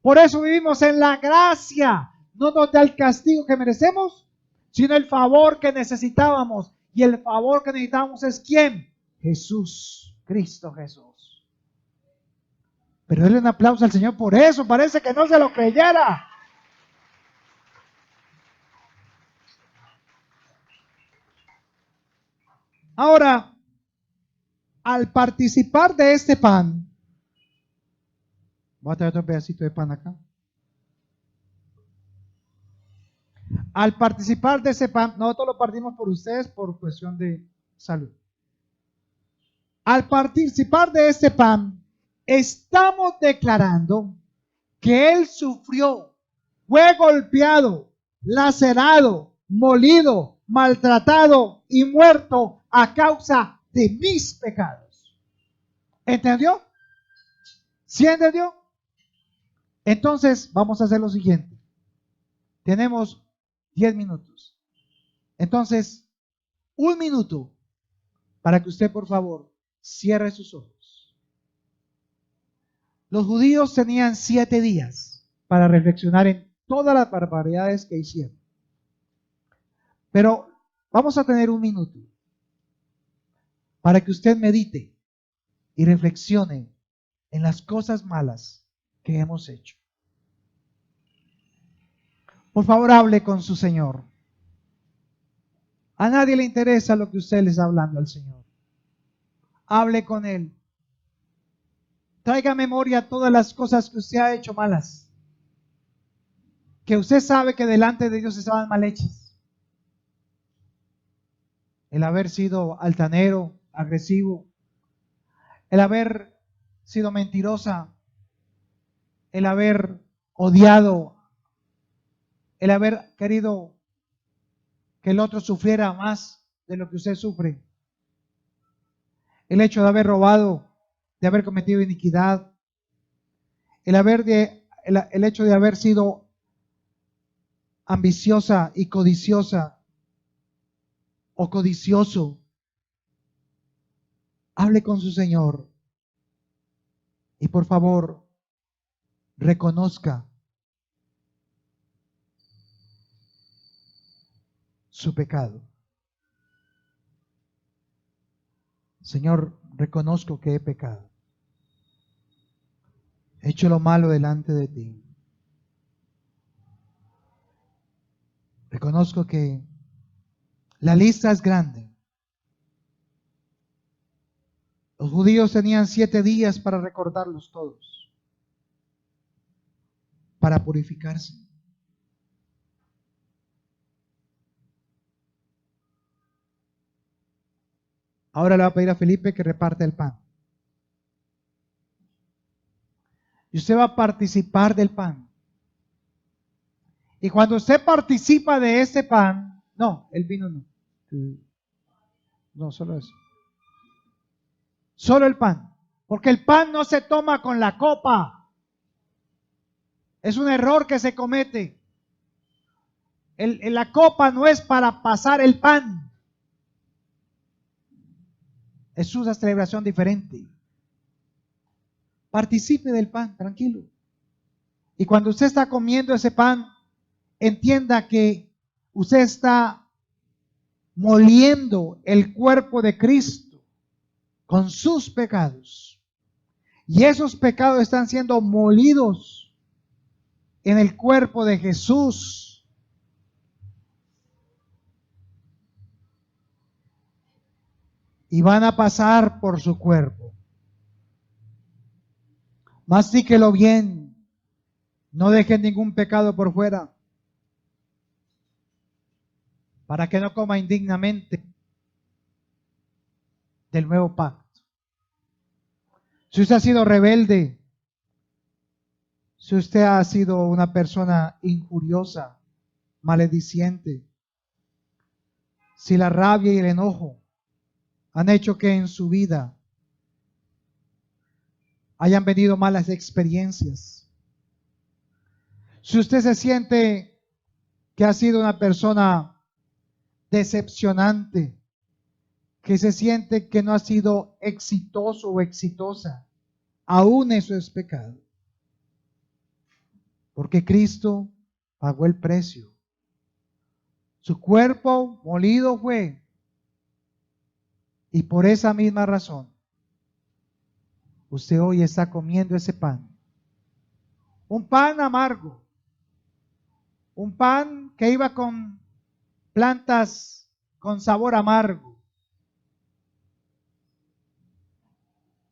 Por eso vivimos en la gracia. No nos da el castigo que merecemos, sino el favor que necesitábamos. Y el favor que necesitamos es ¿quién? Jesús. Cristo Jesús. Pero denle un aplauso al Señor por eso. Parece que no se lo creyera. Ahora, al participar de este pan, voy a traer otro pedacito de pan acá. Al participar de ese pan, nosotros lo partimos por ustedes por cuestión de salud. Al participar de este pan, estamos declarando que Él sufrió, fue golpeado, lacerado, molido, maltratado y muerto a causa de mis pecados. ¿Entendió? ¿Sí entendió? Entonces, vamos a hacer lo siguiente. Tenemos 10 minutos. Entonces, un minuto para que usted, por favor, cierre sus ojos. Los judíos tenían 7 días para reflexionar en todas las barbaridades que hicieron. Pero vamos a tener un minuto para que usted medite y reflexione en las cosas malas que hemos hecho. Por favor, hable con su Señor. A nadie le interesa lo que usted le está hablando al Señor. Hable con Él. Traiga a memoria todas las cosas que usted ha hecho malas, que usted sabe que delante de Dios estaban mal hechas. El haber sido altanero, agresivo, el haber sido mentirosa, el haber odiado, el haber querido que el otro sufriera más de lo que usted sufre, el hecho de haber robado, de haber cometido iniquidad, el hecho de haber sido ambiciosa y codiciosa o codicioso. Hable con su Señor y por favor reconozca su pecado. Señor, reconozco que he pecado. He hecho lo malo delante de ti. Reconozco que la lista es grande. Los judíos tenían 7 días para recordarlos todos, para purificarse. Ahora le va a pedir a Felipe que reparte el pan. Y usted va a participar del pan. Y cuando usted participa de ese pan, no, el vino no. No, solo eso. Solo el pan. Porque el pan no se toma con la copa. Es un error que se comete. La copa no es para pasar el pan. Es una celebración diferente. Participe del pan, tranquilo. Y cuando usted está comiendo ese pan, entienda que usted está moliendo el cuerpo de Cristo con sus pecados. Y esos pecados están siendo molidos en el cuerpo de Jesús. Y van a pasar por su cuerpo. Mastíquelo bien. No dejen ningún pecado por fuera. Para que no coma indignamente del nuevo pacto. Si usted ha sido rebelde, si usted ha sido una persona injuriosa, malediciente, si la rabia y el enojo han hecho que en su vida hayan venido malas experiencias, si usted se siente que ha sido una persona decepcionante, que se siente que no ha sido exitoso o exitosa, aún eso es pecado. Porque Cristo pagó el precio. Su cuerpo molido fue. Y por esa misma razón, usted hoy está comiendo ese pan. Un pan amargo. Un pan que iba con plantas con sabor amargo.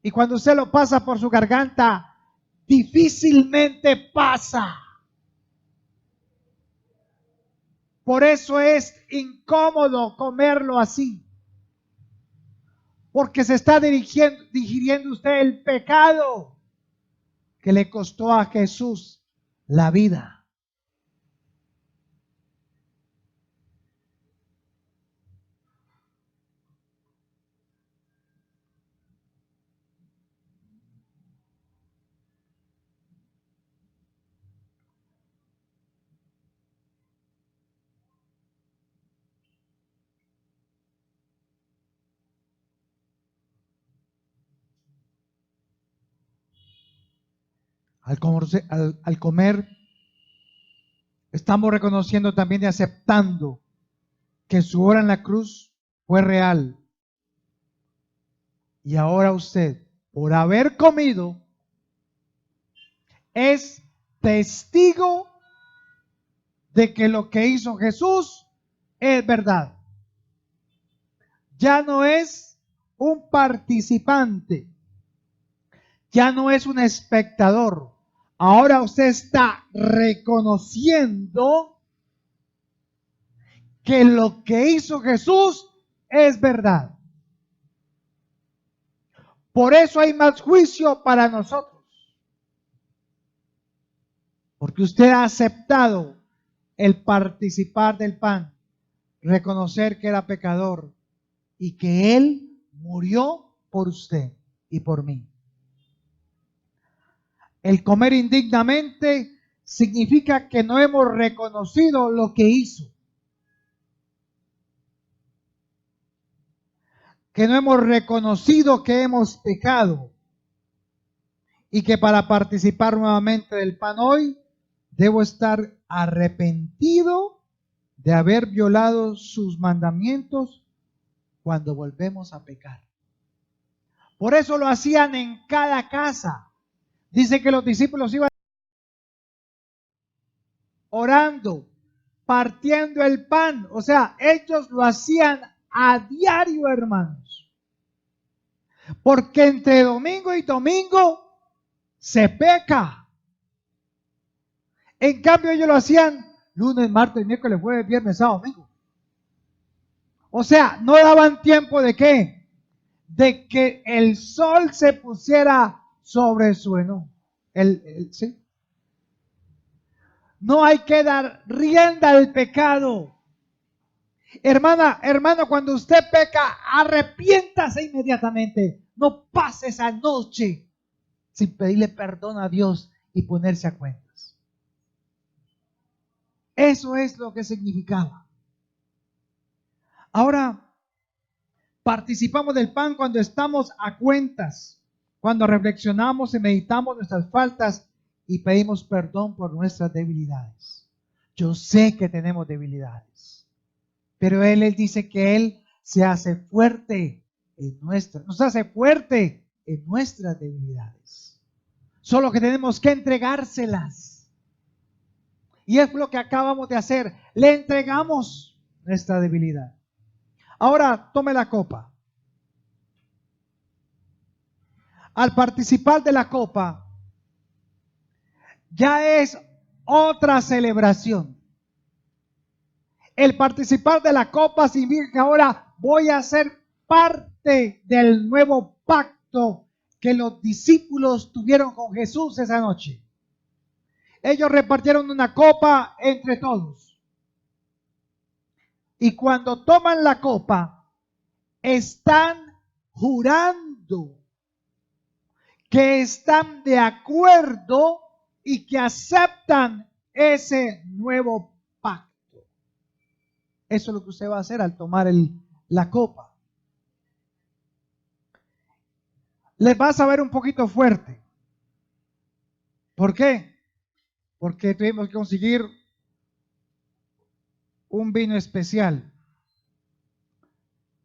Y cuando usted lo pasa por su garganta, difícilmente pasa. Por eso es incómodo comerlo así. Porque se está digiriendo usted el pecado que le costó a Jesús la vida. Al comer, estamos reconociendo también y aceptando que su obra en la cruz fue real. Y ahora usted, por haber comido, es testigo de que lo que hizo Jesús es verdad. Ya no es un participante, ya no es un espectador. Ahora usted está reconociendo que lo que hizo Jesús es verdad. Por eso hay más juicio para nosotros. Porque usted ha aceptado el participar del pan, reconocer que era pecador y que Él murió por usted y por mí. El comer indignamente significa que no hemos reconocido lo que hizo. Que no hemos reconocido que hemos pecado. Y que para participar nuevamente del pan hoy, debo estar arrepentido de haber violado sus mandamientos cuando volvemos a pecar. Por eso lo hacían en cada casa. Dice que los discípulos iban orando, partiendo el pan. O sea, ellos lo hacían a diario, hermanos. Porque entre domingo y domingo se peca. En cambio ellos lo hacían lunes, martes, miércoles, jueves, viernes, sábado, domingo. O sea, no daban tiempo de qué? De que el sol se pusiera sobre su heno. ¿Sí? No hay que dar rienda al pecado. Hermana, hermano, cuando usted peca, arrepiéntase inmediatamente. No pase esa noche sin pedirle perdón a Dios y ponerse a cuentas. Eso es lo que significaba. Ahora, participamos del pan cuando estamos a cuentas, cuando reflexionamos y meditamos nuestras faltas y pedimos perdón por nuestras debilidades. Yo sé que tenemos debilidades, pero Él dice que Él se hace fuerte nos hace fuerte en nuestras debilidades. Solo que tenemos que entregárselas. Y es lo que acabamos de hacer. Le entregamos nuestra debilidad. Ahora tome la copa. Al participar de la copa, ya es otra celebración. El participar de la copa significa que ahora voy a ser parte del nuevo pacto que los discípulos tuvieron con Jesús esa noche. Ellos repartieron una copa entre todos. Y cuando toman la copa, están jurando que están de acuerdo y que aceptan ese nuevo pacto. Eso es lo que usted va a hacer al tomar la copa. Les va a saber un poquito fuerte. ¿Por qué? Porque tuvimos que conseguir un vino especial.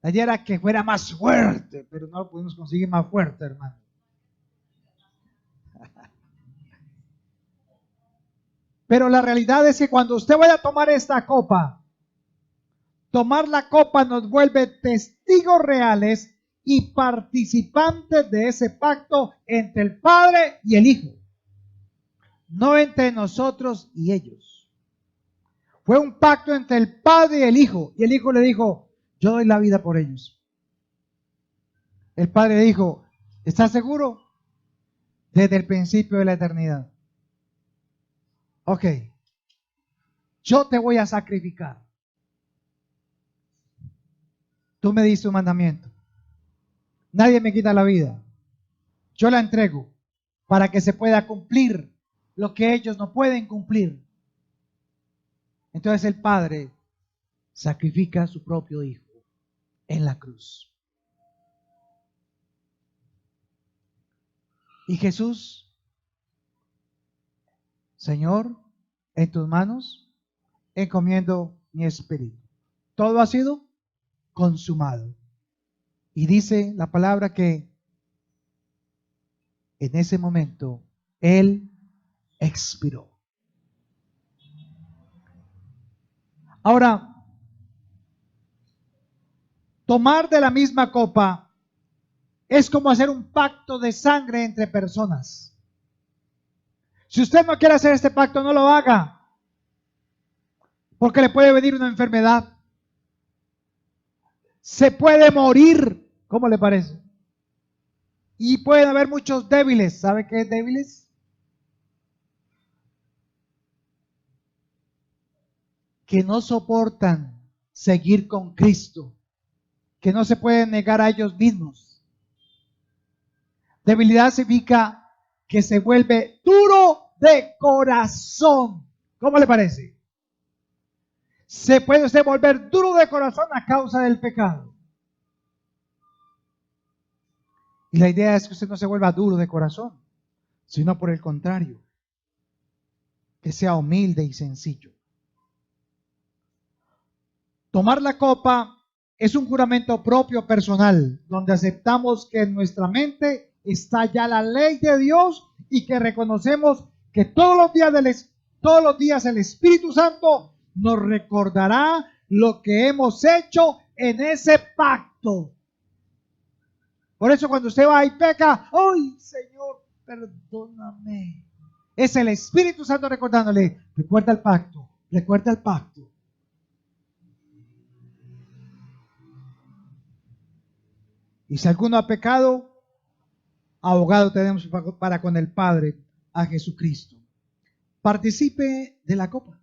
La idea era que fuera más fuerte, pero no lo pudimos conseguir más fuerte, hermano. Pero la realidad es que cuando usted vaya a tomar esta copa, tomar la copa nos vuelve testigos reales y participantes de ese pacto entre el Padre y el Hijo. No entre nosotros y ellos. Fue un pacto entre el Padre y el Hijo. Y el Hijo le dijo, yo doy la vida por ellos. El Padre dijo, ¿estás seguro? Desde el principio de la eternidad. Ok, yo te voy a sacrificar. Tú me diste un mandamiento. Nadie me quita la vida. Yo la entrego para que se pueda cumplir lo que ellos no pueden cumplir. Entonces el Padre sacrifica a su propio Hijo en la cruz. Y Jesús Señor, en tus manos encomiendo mi espíritu. Todo ha sido consumado. Y dice la palabra que en ese momento Él expiró. Ahora, tomar de la misma copa es como hacer un pacto de sangre entre personas. Si usted no quiere hacer este pacto, no lo haga, porque le puede venir una enfermedad. Se puede morir, ¿cómo le parece? Y pueden haber muchos débiles. ¿Sabe qué es débiles? Que no soportan seguir con Cristo, que no se pueden negar a ellos mismos. Debilidad significa que se vuelve duro de corazón. ¿Cómo le parece? Se puede usted volver duro de corazón a causa del pecado. Y la idea es que usted no se vuelva duro de corazón, sino por el contrario, que sea humilde y sencillo. Tomar la copa es un juramento propio personal, donde aceptamos que en nuestra mente está ya la ley de Dios y que reconocemos que todos los días el Espíritu Santo nos recordará lo que hemos hecho en ese pacto. Por eso cuando usted va y peca, ¡ay, Señor, perdóname! Es el Espíritu Santo recordándole, recuerda el pacto, recuerda el pacto. Y si alguno ha pecado, abogado tenemos para con el Padre, a Jesucristo. Participe de la copa.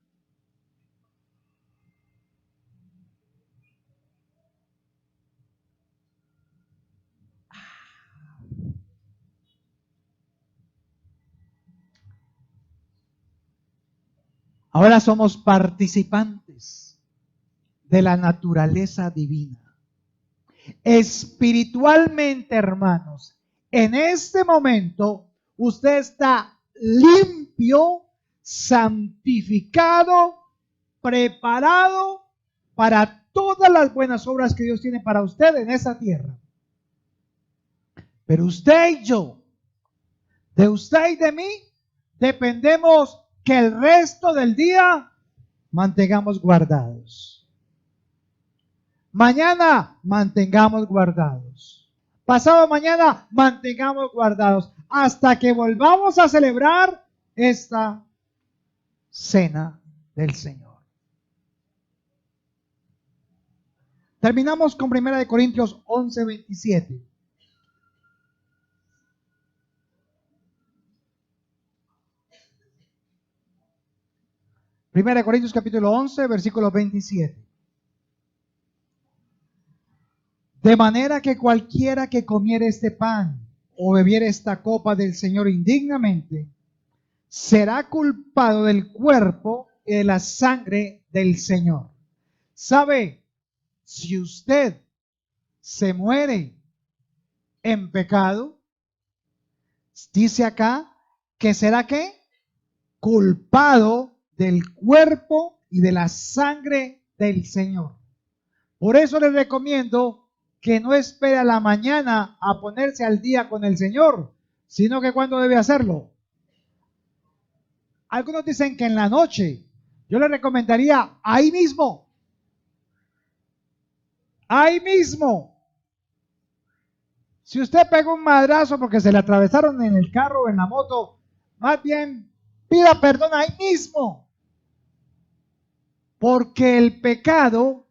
Ahora somos participantes de la naturaleza divina. Espiritualmente, hermanos, en este momento usted está limpio, santificado, preparado para todas las buenas obras que Dios tiene para usted en esa tierra. Pero usted y yo, de usted y de mí, dependemos que el resto del día mantengamos guardados. Mañana mantengamos guardados. Pasado mañana mantengamos guardados hasta que volvamos a celebrar esta cena del Señor. Terminamos con 1 Corintios 11:27. Primera de Corintios capítulo 11, versículo 27. De manera que cualquiera que comiere este pan o bebiere esta copa del Señor indignamente, será culpado del cuerpo y de la sangre del Señor. ¿Sabe? Si usted se muere en pecado, dice acá que será ¿qué? Culpado del cuerpo y de la sangre del Señor. Por eso les recomiendo que no espere a la mañana a ponerse al día con el Señor, sino que ¿cuándo debe hacerlo? Algunos dicen que en la noche. Yo le recomendaría ahí mismo. Ahí mismo. Si usted pegó un madrazo porque se le atravesaron en el carro o en la moto, más bien pida perdón ahí mismo. Porque el pecado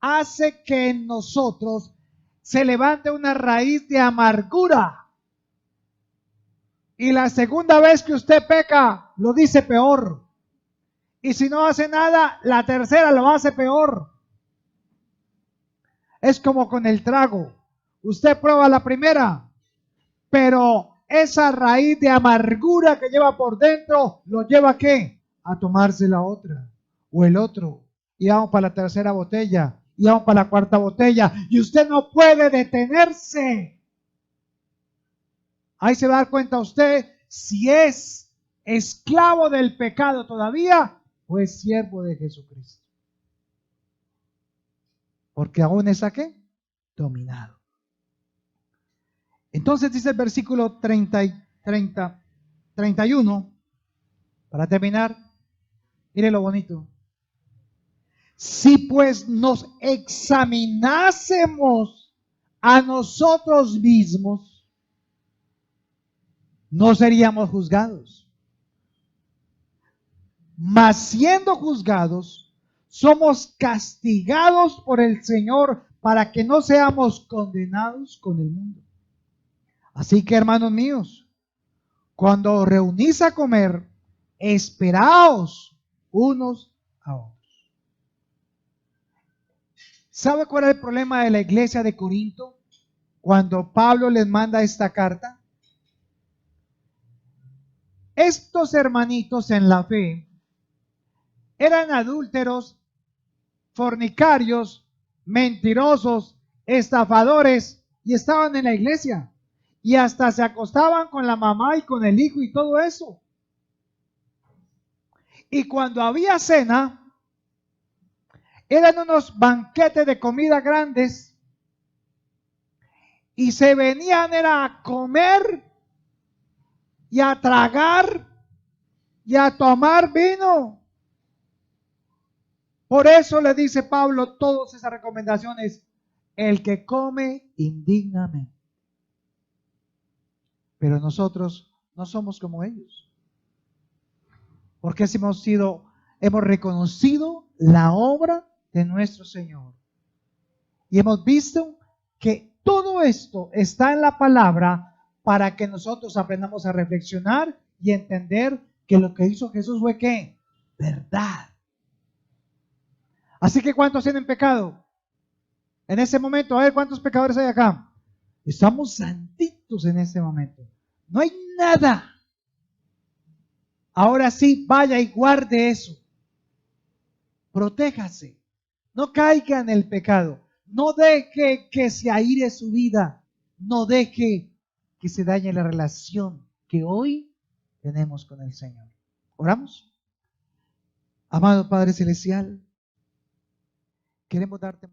hace que en nosotros se levante una raíz de amargura. Y la segunda vez que usted peca, lo dice peor. Y si no hace nada, la tercera lo hace peor. Es como con el trago. Usted prueba la primera, pero esa raíz de amargura que lleva por dentro, lo lleva ¿a qué? A tomarse la otra o el otro. Y vamos para la tercera botella. Y vamos para la cuarta botella. Y usted no puede detenerse. Ahí se va a dar cuenta usted si es esclavo del pecado todavía, fue siervo de Jesucristo. Porque aún es ¿a qué? Dominado. Entonces dice el versículo 31, para terminar, mire lo bonito. Si pues nos examinásemos a nosotros mismos, no seríamos juzgados. Mas siendo juzgados, somos castigados por el Señor para que no seamos condenados con el mundo. Así que, hermanos míos, cuando os reunís a comer, esperaos unos a otros. ¿Sabe cuál es el problema de la iglesia de Corinto cuando Pablo les manda esta carta? Estos hermanitos en la fe eran adúlteros, fornicarios, mentirosos, estafadores y estaban en la iglesia y hasta se acostaban con la mamá y con el hijo y todo eso. Y cuando había cena, eran unos banquetes de comida grandes y se venían era a comer y a tragar y a tomar vino. Por eso le dice Pablo todas esas recomendaciones, el que come indignamente. Pero nosotros no somos como ellos. Porque hemos reconocido la obra de nuestro Señor. Y hemos visto que todo esto está en la palabra para que nosotros aprendamos a reflexionar y entender que lo que hizo Jesús fue ¿qué? Verdad. Así que ¿cuántos tienen pecado? En ese momento, a ver cuántos pecadores hay acá. Estamos santitos en ese momento. No hay nada. Ahora sí, vaya y guarde eso. Protéjase. No caiga en el pecado. No deje que se aire su vida. No deje que se dañe la relación que hoy tenemos con el Señor. ¿Oramos? Amado Padre Celestial, queremos darte